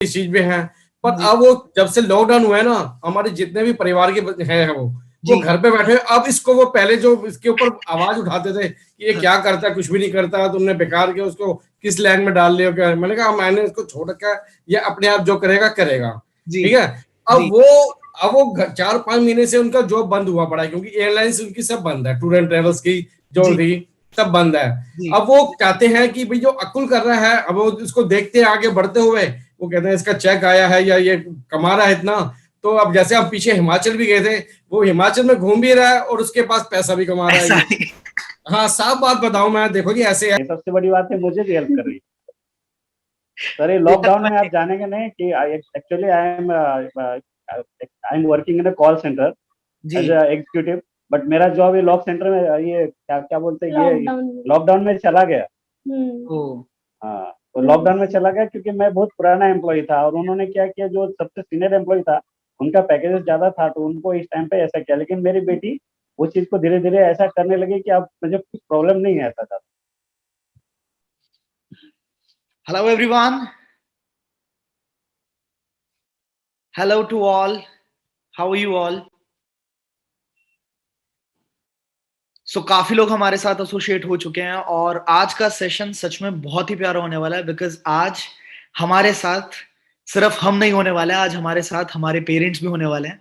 इस चीज में है। पर जी अब वो जब से लॉकडाउन हुआ है ना, हमारे जितने भी परिवार के हैं वो जी घर पे बैठे हैं। अब इसको वो पहले जो इसके ऊपर आवाज उठाते थे कि ये हाँ, क्या करता है, कुछ भी नहीं करता, तुमने बेकार के उसको किस लाइन में डाल लिया क्या। मैंने कहा मैंने इसको छोड़ रखा है, ये अपने आप जो करेगा करेगा। जी ठीक है। जी अब वो 4-5 महीने से उनका जॉब बंद हुआ पड़ा है, क्योंकि एयरलाइंस उनकी सब बंद है, टूर एंड ट्रेवल्स की जो जी थी सब बंद है। जी अब वो चाहते हैं कि भाई जो अकुल कर रहा है, अब वो इसको देखते हैं आगे बढ़ते हुए, वो कहते हैं इसका चेक आया है या ये कमा रहा है इतना। तो अब जैसे हम पीछे हिमाचल भी गए थे, वो हिमाचल में घूम भी रहा है और उसके पास पैसा भी कमा रहा है ऐसा ये। नहीं। हाँ, साफ बात बताऊं मैं, देखो जी ऐसे है। ये सबसे बड़ी बात है, मुझे भी हेल्प कर रही है सर। ये यार लॉकडाउन में आप जानेंगे नहीं कि actually I am working in a call centre जी एज अ एग्जीक्यूटिव। बट मेरा जॉब ये लॉक सेंटर में, ये क्या क्या बोलते हैं, ये लॉकडाउन में। लॉकडाउन में चला गया। ओ हाँ, तो लॉकडाउन में चला गया क्योंकि मैं बहुत पुराना एम्प्लॉय था, और उन्होंने क्या किया, जो सबसे सीनियर एम्प्लॉय था उनका पैकेज ज्यादा था, तो उनको इस टाइम पे ऐसा किया। लेकिन मेरी बेटी वो चीज को धीरे धीरे ऐसा करने लगी कि अब मुझे कुछ प्रॉब्लम नहीं है ऐसा था। Hello everyone, hello to all, how are you all. So काफी लोग हमारे साथ एसोसिएट हो चुके हैं और आज का सेशन सच में बहुत ही प्यारा होने वाला है, बिकॉज आज हमारे साथ सिर्फ हम नहीं होने वाले हैं, आज हमारे साथ हमारे पेरेंट्स भी होने वाले हैं।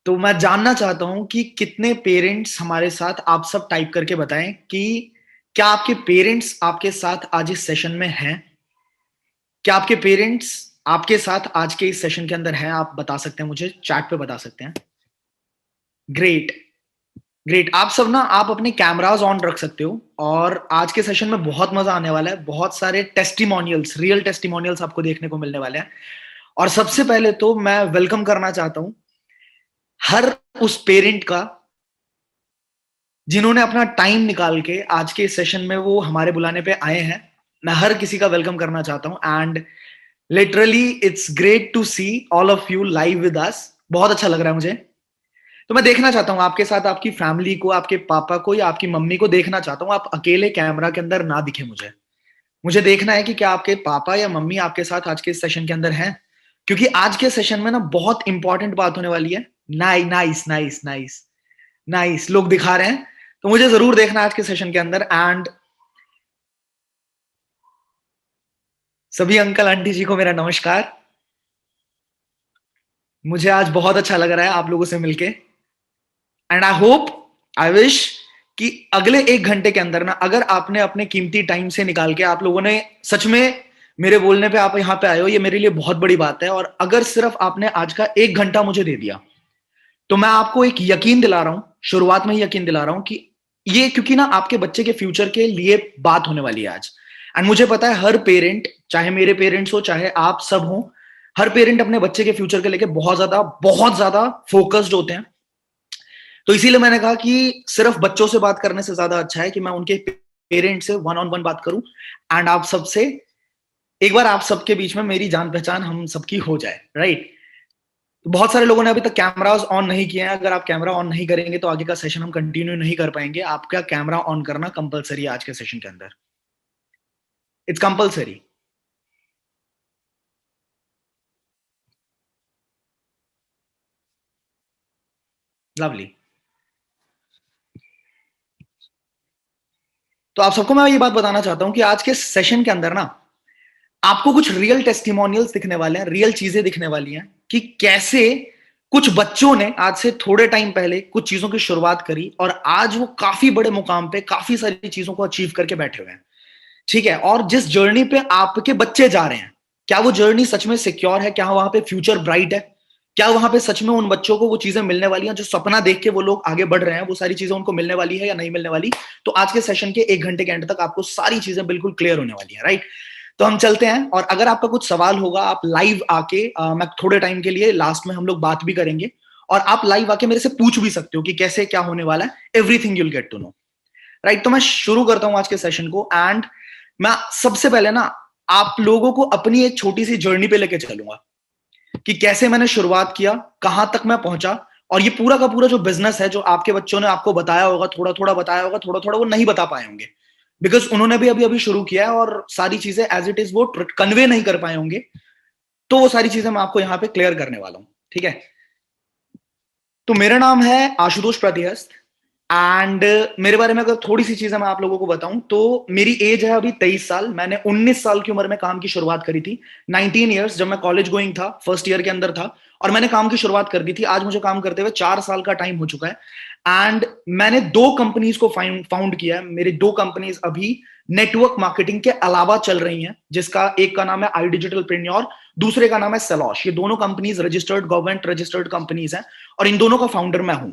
तो मैं जानना चाहता हूं कि कितने पेरेंट्स हमारे साथ, आप सब टाइप करके बताएं कि क्या आपके पेरेंट्स आपके साथ आज इस सेशन में हैं। क्या आपके पेरेंट्स आपके साथ आज के इस सेशन के अंदर हैं? आप बता सकते हैं, मुझे चैट पे बता सकते हैं। Great great. आप सब ना, आप अपने कैमरास ऑन रख सकते हो और आज के सेशन में बहुत मजा आने वाला है। बहुत सारे टेस्टिमोनियल्स, रियल टेस्टिमोनियल्स आपको देखने को मिलने वाले हैं। और सबसे पहले तो मैं वेलकम करना चाहता हूं हर उस पेरेंट का जिन्होंने अपना टाइम निकाल के आज के सेशन में वो हमारे बुलाने पे आए हैं। मैं हर किसी का वेलकम करना चाहता हूं and literally it's great to see all of you live with us. बहुत अच्छा लग रहा है मुझे। तो मैं देखना चाहता हूं आपके साथ आपकी फैमिली को, आपके पापा को या आपकी मम्मी को देखना चाहता हूं। आप अकेले कैमरा के अंदर ना दिखे मुझे। मुझे देखना है कि क्या आपके पापा या मम्मी आपके साथ आज के सेशन के अंदर हैं, क्योंकि आज के सेशन में ना बहुत इंपॉर्टेंट बात होने वाली है। नाइस नाइस नाइस नाइस, लोग दिखा रहे हैं। तो मुझे जरूर देखना है आज के सेशन के अंदर। एंड सभी अंकल आंटी जी को मेरा नमस्कार। मुझे आज बहुत अच्छा लग रहा है आप लोगों से मिलके and I hope, I wish कि अगले 1 घंटे के अंदर ना, अगर आपने अपने कीमती टाइम से निकाल के आप लोगों ने सच में मेरे बोलने पे आप यहाँ पे आए हो, ये मेरे लिए बहुत बड़ी बात है। और अगर सिर्फ आपने आज का 1 घंटा मुझे दे दिया तो मैं आपको एक यकीन दिला रहा हूं, शुरुआत में ही यकीन दिला रहा हूं कि ये, क्योंकि ना आपके बच्चे के फ्यूचर के लिए बात होने वाली है आज। एंड मुझे पता है हर पेरेंट, चाहे मेरे पेरेंट्स हो चाहे आप सब हो, हर पेरेंट अपने बच्चे के फ्यूचर के लेके बहुत ज्यादा फोकस्ड होते हैं। तो इसीलिए मैंने कहा कि सिर्फ बच्चों से बात करने से ज्यादा अच्छा है कि मैं उनके पेरेंट से वन ऑन वन बात करूं एंड आप सबसे एक बार, आप सबके बीच में मेरी जान पहचान हम सबकी हो जाए, राइट। तो बहुत सारे लोगों ने अभी तक कैमरास ऑन नहीं किए हैं। अगर आप कैमरा ऑन नहीं करेंगे तो आगे का सेशन हम कंटिन्यू नहीं कर पाएंगे। आपका कैमरा ऑन करना कंपलसरी है आज के सेशन के अंदर। It's compulsory. लवली। तो आप सबको मैं ये बात बताना चाहता हूं कि आज के सेशन के अंदर ना आपको कुछ रियल टेस्टिमोनियल्स दिखने वाले हैं, रियल चीजें दिखने वाली हैं कि कैसे कुछ बच्चों ने आज से थोड़े टाइम पहले कुछ चीजों की शुरुआत करी और आज वो काफी बड़े मुकाम पे काफी सारी चीजों को अचीव करके बैठे हुए हैं। ठीक है। और जिस जर्नी पे आपके बच्चे जा रहे हैं, क्या वो जर्नी सच में सिक्योर है? क्या वहां पे फ्यूचर ब्राइट है? क्या वहां पे सच में उन बच्चों को वो चीजें मिलने वाली हैं जो सपना देख के वो लोग आगे बढ़ रहे हैं, वो सारी चीजें उनको मिलने वाली है या नहीं मिलने वाली? तो आज के सेशन के 1 घंटे के एंड तक आपको सारी चीजें बिल्कुल क्लियर होने वाली है, राइट। तो हम चलते हैं और अगर आपका कुछ सवाल होगा आप लाइव आके, मैं थोड़े टाइम के लिए लास्ट में हम लोग बात भी करेंगे और आप लाइव आके मेरे से पूछ भी सकते हो कि कैसे क्या होने वाला है। Everything you'll get to know, right. तो मैं शुरू करता हूं आज के सेशन को एंड मैं सबसे पहले ना आप लोगों को अपनी एक छोटी सी जर्नी पे लेके चलूंगा कि कैसे मैंने शुरुआत किया, कहां तक मैं पहुंचा। और ये पूरा का पूरा जो बिजनेस है, जो आपके बच्चों ने आपको बताया होगा, थोड़ा थोड़ा बताया होगा, थोड़ा थोड़ा वो नहीं बता पाए होंगे बिकॉज उन्होंने भी अभी अभी शुरू किया है और सारी चीजें एज इट इज वो कन्वे नहीं कर पाए होंगे। तो वो सारी चीजें मैं आपको यहाँ पे क्लियर करने वाला हूं, ठीक है। तो मेरा नाम है आशुतोष प्रतिहस्त एंड मेरे बारे में अगर थोड़ी सी चीजें मैं आप लोगों को बताऊं तो मेरी एज है अभी 23 साल। मैंने 19 साल की उम्र में काम की शुरुआत करी थी। 19 इयर्स जब मैं कॉलेज गोइंग था, फर्स्ट ईयर के अंदर था और मैंने काम की शुरुआत कर दी थी। आज मुझे काम करते हुए 4 साल का टाइम हो चुका है एंड मैंने 2 कंपनीज को फाउंड किया है। मेरी 2 कंपनीज अभी नेटवर्क मार्केटिंग के अलावा चल रही हैं, जिसका एक का नाम है आई डिजिटल प्रेन्योर, दूसरे का नाम है सेलॉश। ये दोनों companies registered, government registered companies हैं और इन दोनों का फाउंडर मैं हूं।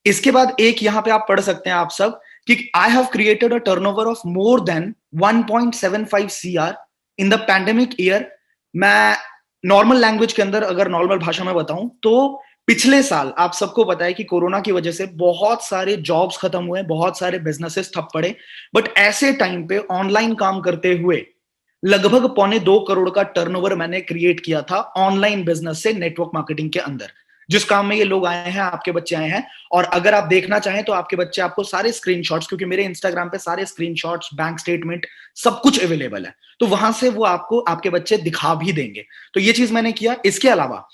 इसके बाद एक यहां पे आप पढ़ सकते हैं आप सब कि I have created a turnover of more than 1.75 CR in the pandemic year. मैं नॉर्मल लैंग्वेज के अंदर अगर नॉर्मल भाषा में बताऊं तो पिछले साल आप सबको पता है कि कोरोना की वजह से बहुत सारे जॉब्स खत्म हुए, बहुत सारे बिजनेसेस ठप पड़े, बट ऐसे टाइम पे ऑनलाइन काम करते हुए लगभग 1.25 करोड़ का टर्नओवर मैंने क्रिएट किया था ऑनलाइन बिजनेस से, नेटवर्क मार्केटिंग के अंदर। जिस काम में ये लोग आए हैं, आपके बच्चे आए हैं, और अगर आप देखना चाहें तो आपके बच्चे आपको सारे स्क्रीनशॉट्स, क्योंकि मेरे इंस्टाग्राम पे सारे स्क्रीनशॉट्स, बैंक स्टेटमेंट सब कुछ अवेलेबल है, तो वहां से वो आपको आपके बच्चे दिखा भी देंगे। तो ये चीज मैंने किया। इसके अलावा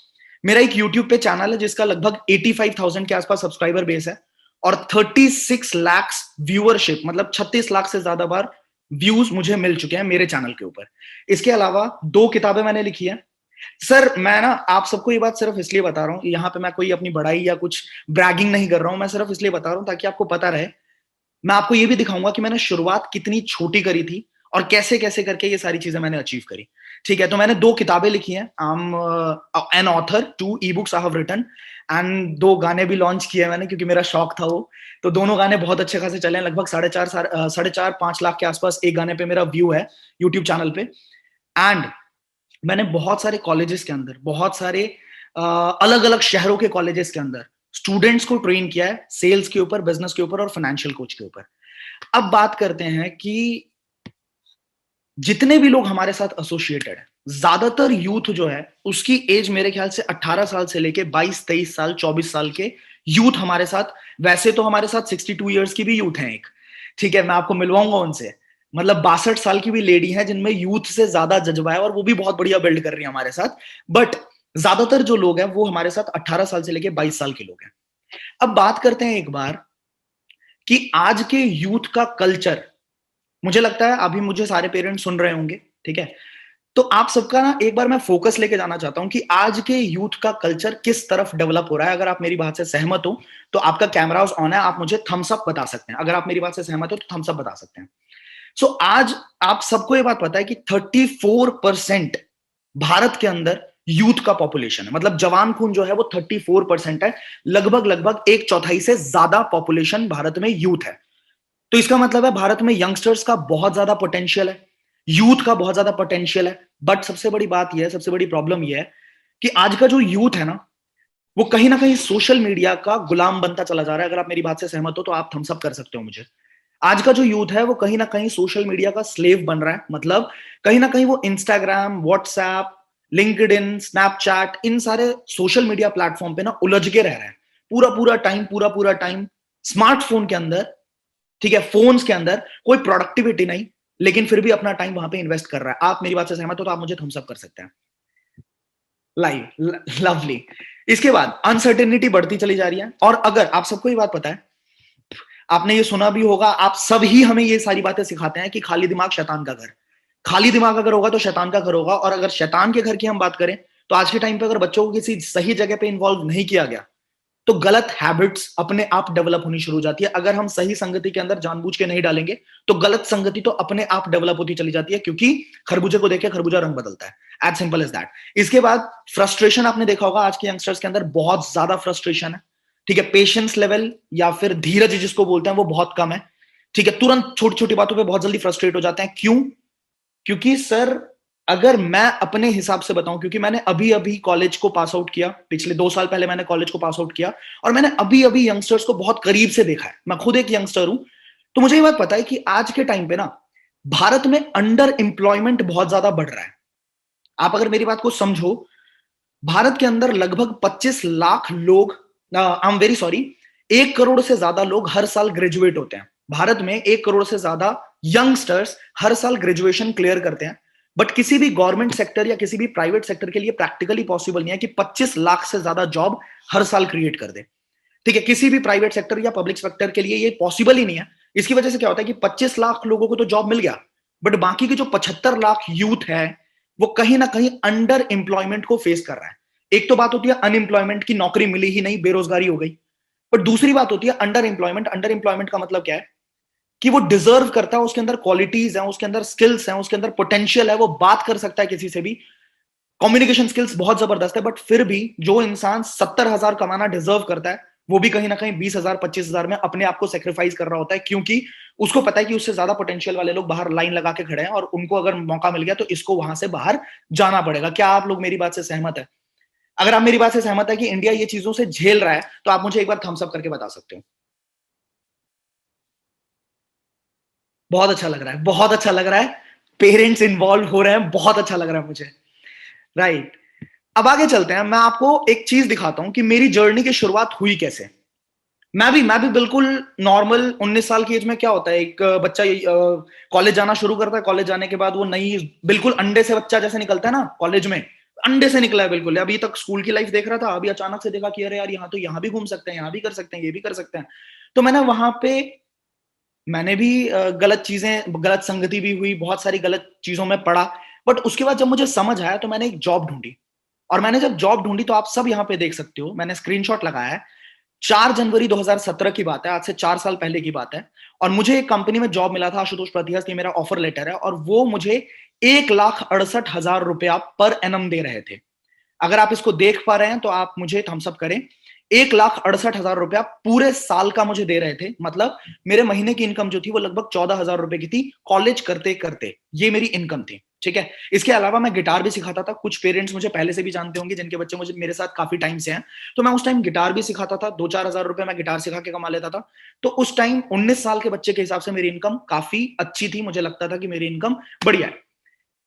मेरा एक यूट्यूब पे चैनल है जिसका लगभग 85,000 के आसपास सब्सक्राइबर बेस है और 36 लाख व्यूअरशिप, मतलब 36 लाख से ज्यादा बार व्यूज मुझे मिल चुके हैं मेरे चैनल के ऊपर। इसके अलावा 2 किताबें मैंने लिखी है। सर मैं ना आप सबको ये बात सिर्फ इसलिए बता रहा हूं, यहाँ पे मैं कोई अपनी बड़ाई या कुछ ब्रैगिंग नहीं कर रहा हूं, मैं सिर्फ इसलिए बता रहा हूं ताकि आपको पता रहे। मैं आपको ये भी दिखाऊंगा कि मैंने शुरुआत कितनी छोटी करी थी और कैसे कैसे करके ये सारी चीजें मैंने अचीव करी, ठीक है। तो मैंने 2 किताबें लिखी हैं, I am an author, 2 ebooks I have written and 2 गाने भी लॉन्च किए मैंने क्योंकि मेरा शौक था वो। तो दोनों गाने बहुत अच्छे खासे चले हैं, लगभग 4.5 लाख के आसपास एक गाने पे मेरा व्यू है यूट्यूब चैनल पे। एंड मैंने बहुत सारे कॉलेजेस के अंदर, बहुत सारे अलग अलग शहरों के कॉलेजेस के अंदर स्टूडेंट्स को ट्रेन किया है सेल्स के ऊपर, बिजनेस के ऊपर और फाइनेंशियल कोच के ऊपर। अब बात करते हैं कि जितने भी लोग हमारे साथ एसोसिएटेड है, ज्यादातर यूथ जो है उसकी एज मेरे ख्याल से 18 साल से लेके 22, 23 साल, 24 साल के यूथ हमारे साथ। वैसे तो हमारे साथ 62 इयर्स की भी यूथ है एक, ठीक है, मैं आपको मिलवाऊंगा उनसे। मतलब 62 साल की भी लेडी है जिनमें यूथ से ज्यादा जज्बा है और वो भी बहुत बढ़िया बिल्ड कर रही है हमारे साथ। बट ज्यादातर जो लोग हैं वो हमारे साथ 18 साल से लेके 22 साल के लोग हैं। अब बात करते हैं एक बार कि आज के यूथ का कल्चर, मुझे लगता है अभी मुझे सारे पेरेंट्स सुन रहे होंगे, ठीक है, तो आप सबका ना एक बार मैं फोकस लेके जाना चाहता हूं कि आज के यूथ का कल्चर किस तरफ डेवलप हो रहा है। अगर आप मेरी बात से सहमत हो तो आपका कैमरा ऑन है, आप मुझे थम्स अप बता सकते हैं। अगर आप मेरी बात से सहमत हो तो थम्स अप बता सकते हैं। सो आज आप सबको ये बात पता है कि 34% भारत के अंदर यूथ का पॉपुलेशन है, मतलब जवान खून जो है वो 34% है। लगभग लगभग 1/4 से ज्यादा पॉपुलेशन भारत में यूथ है। तो इसका मतलब है भारत में यंगस्टर्स का बहुत ज्यादा पोटेंशियल है, यूथ का बहुत ज्यादा पोटेंशियल है। बट सबसे बड़ी बात यह है, सबसे बड़ी प्रॉब्लम यह है कि आज का जो यूथ है ना, वो कहीं ना कहीं सोशल मीडिया का गुलाम बनता चला जा रहा है। अगर आप मेरी बात से सहमत हो तो आप थम्स अप कर सकते हो मुझे। आज का जो यूथ है वो कहीं ना कहीं सोशल मीडिया का स्लेव बन रहा है, मतलब कहीं ना कहीं वो इंस्टाग्राम, व्हाट्सएप, लिंक्डइन, स्नैपचैट, इन सारे सोशल मीडिया प्लेटफॉर्म पे ना उलझ के रह रहा है पूरा टाइम स्मार्टफोन के अंदर, ठीक है, फोन्स के अंदर। कोई प्रोडक्टिविटी नहीं, लेकिन फिर भी अपना टाइम वहां पे इन्वेस्ट कर रहा है। आप मेरी बात से सहमत हो तो आप मुझे थम्स अप कर सकते हैं। Live, lovely. इसके बाद अनसर्टेनिटी बढ़ती चली जा रही है। और अगर आप सबको ये बात पता है, आपने ये सुना भी होगा, आप सब ही हमें ये सारी बातें सिखाते हैं कि खाली दिमाग शैतान का घर। खाली दिमाग अगर होगा तो शैतान का घर होगा। और अगर शैतान के घर की हम बात करें तो आज के टाइम पे अगर बच्चों को किसी सही जगह पे इन्वॉल्व नहीं किया गया तो गलत हैबिट्स अपने आप डेवलप होनी शुरू हो जाती है। अगर हम सही संगति के अंदर जानबूझ के नहीं डालेंगे तो गलत संगति तो अपने आप डेवलप होती चली जाती है, क्योंकि खरबूजे को देख के खरबूजा रंग बदलता है। As simple as that. इसके बाद फ्रस्ट्रेशन, आपने देखा होगा आज के यंगस्टर्स के अंदर बहुत ज्यादा फ्रस्ट्रेशन है, ठीक है। पेशेंस लेवल या फिर धीरज जिसको बोलते हैं वो बहुत कम है, ठीक है। तुरंत छोटी छोटी बातों पे बहुत जल्दी फ्रस्ट्रेट हो जाते हैं। क्यों? क्योंकि सर अगर मैं अपने हिसाब से बताऊं, क्योंकि मैंने अभी अभी कॉलेज को पास आउट किया, पिछले 2 साल पहले मैंने कॉलेज को पास आउट किया और मैंने अभी अभी यंगस्टर्स को बहुत करीब से देखा है। मैं खुद एक यंगस्टर हूं, तो मुझे ये बात पता है कि आज के टाइम पे ना भारत में अंडर एम्प्लॉयमेंट बहुत ज्यादा बढ़ रहा है। आप अगर मेरी बात को समझो, भारत के अंदर लगभग 25 लाख लोग, I am very sorry, 1 crore से ज्यादा लोग हर साल ग्रेजुएट होते हैं। भारत में 1 करोड़ से ज्यादा यंगस्टर्स हर साल ग्रेजुएशन क्लियर करते हैं। बट किसी भी गवर्नमेंट सेक्टर या किसी भी प्राइवेट सेक्टर के लिए प्रैक्टिकली पॉसिबल नहीं है कि 25 लाख से ज्यादा जॉब हर साल क्रिएट कर दे। ठीक है, किसी भी प्राइवेट सेक्टर या पब्लिक सेक्टर के लिए ये पॉसिबल ही नहीं है। इसकी वजह से क्या होता है कि 25 लाख लोगों को तो जॉब मिल गया, बट बाकी के जो 75 लाख यूथ है वो कहीं ना कहीं अंडर एम्प्लॉयमेंट को फेस कर रहा है। एक तो बात होती है अनएम्प्लॉयमेंट की, नौकरी मिली ही नहीं, बेरोजगारी हो गई, बट दूसरी बात होती है अंडर एम्प्लॉयमेंट। अंडर एम्प्लॉयमेंट का मतलब क्या है कि वो डिजर्व करता है, उसके अंदर क्वालिटीज हैं, उसके अंदर स्किल्स हैं, उसके अंदर पोटेंशियल है, वो बात कर सकता है किसी से भी, कम्युनिकेशन स्किल्स बहुत जबरदस्त है, बट फिर भी जो इंसान 70,000 कमाना डिजर्व करता है वो भी कहीं ना कहीं 20,000 25,000 में अपने आप को सेक्रीफाइस कर रहा होता है, क्योंकि उसको पता है कि उससे ज्यादा पोटेंशियल वाले लोग बाहर लाइन लगा के खड़े हैं और उनको अगर मौका मिल गया तो इसको वहां से बाहर जाना पड़ेगा। क्या आप लोग मेरी बात से सहमत है? अगर आप मेरी बात से सहमत है कि इंडिया ये चीजों से झेल रहा है तो आप मुझे एक बार थम्स अप करके बता सकते हो। बहुत अच्छा लग रहा है, बहुत अच्छा लग रहा है, पेरेंट्स इन्वॉल्व हो रहे हैं, बहुत अच्छा लग रहा है मुझे। राइट, अब आगे चलते हैं। मैं आपको एक चीज दिखाता हूं कि मेरी जर्नी की शुरुआत हुई कैसे। मैं भी बिल्कुल नॉर्मल 19 साल की एज में क्या होता है, एक बच्चा कॉलेज जाना शुरू करता है, कॉलेज जाने के बाद वो नई बिल्कुल अंडे से बच्चा जैसे निकलता है ना कॉलेज में, अंडे से निकला है बिल्कुल। अभी तक स्कूल की लाइफ देख रहा था, अभी अचानक से देखा कि अरे यार यहाँ तो यहाँ भी घूम सकते हैं, यहाँ भी कर सकते हैं, ये भी कर सकते हैं। तो मैंने वहां पे मैंने भी गलत चीजें, गलत संगति भी हुई, बहुत सारी गलत चीजों में पड़ा, बट उसके बाद जब मुझे समझ आया तो मैंने एक जॉब ढूंढी। और मैंने जब जॉब ढूंढी तो आप सब यहाँ पे देख सकते हो, मैंने स्क्रीनशॉट लगाया है, 4 जनवरी 2017 की बात है, आज से 4 साल पहले की बात है। और मुझे एक कंपनी में जॉब मिला था, आशुतोष प्रतिहस, ये मेरा ऑफर लेटर है, और वो मुझे 1,68,000 रुपया पर एनम दे रहे थे। अगर आप इसको देख पा रहे हैं तो आप मुझे थम्स अप करें। 1,68,000 रुपया पूरे साल का मुझे दे रहे थे, मतलब मेरे महीने की इनकम जो थी वो लगभग 14,000 रुपए की थी, कॉलेज करते करते ये मेरी इनकम थी। ठीक है, इसके अलावा मैं गिटार भी सिखाता था। कुछ पेरेंट्स मुझे पहले से भी जानते होंगे जिनके बच्चे मुझे मेरे साथ काफी टाइम से हैं, तो मैं उस टाइम गिटार भी सिखाता था, 2-4 हजार रुपए मैं गिटार सिखा के कमा लेता था। तो उस टाइम 19 साल के बच्चे के हिसाब से मेरी इनकम काफी अच्छी थी, मुझे लगता था कि मेरी इनकम बढ़िया है।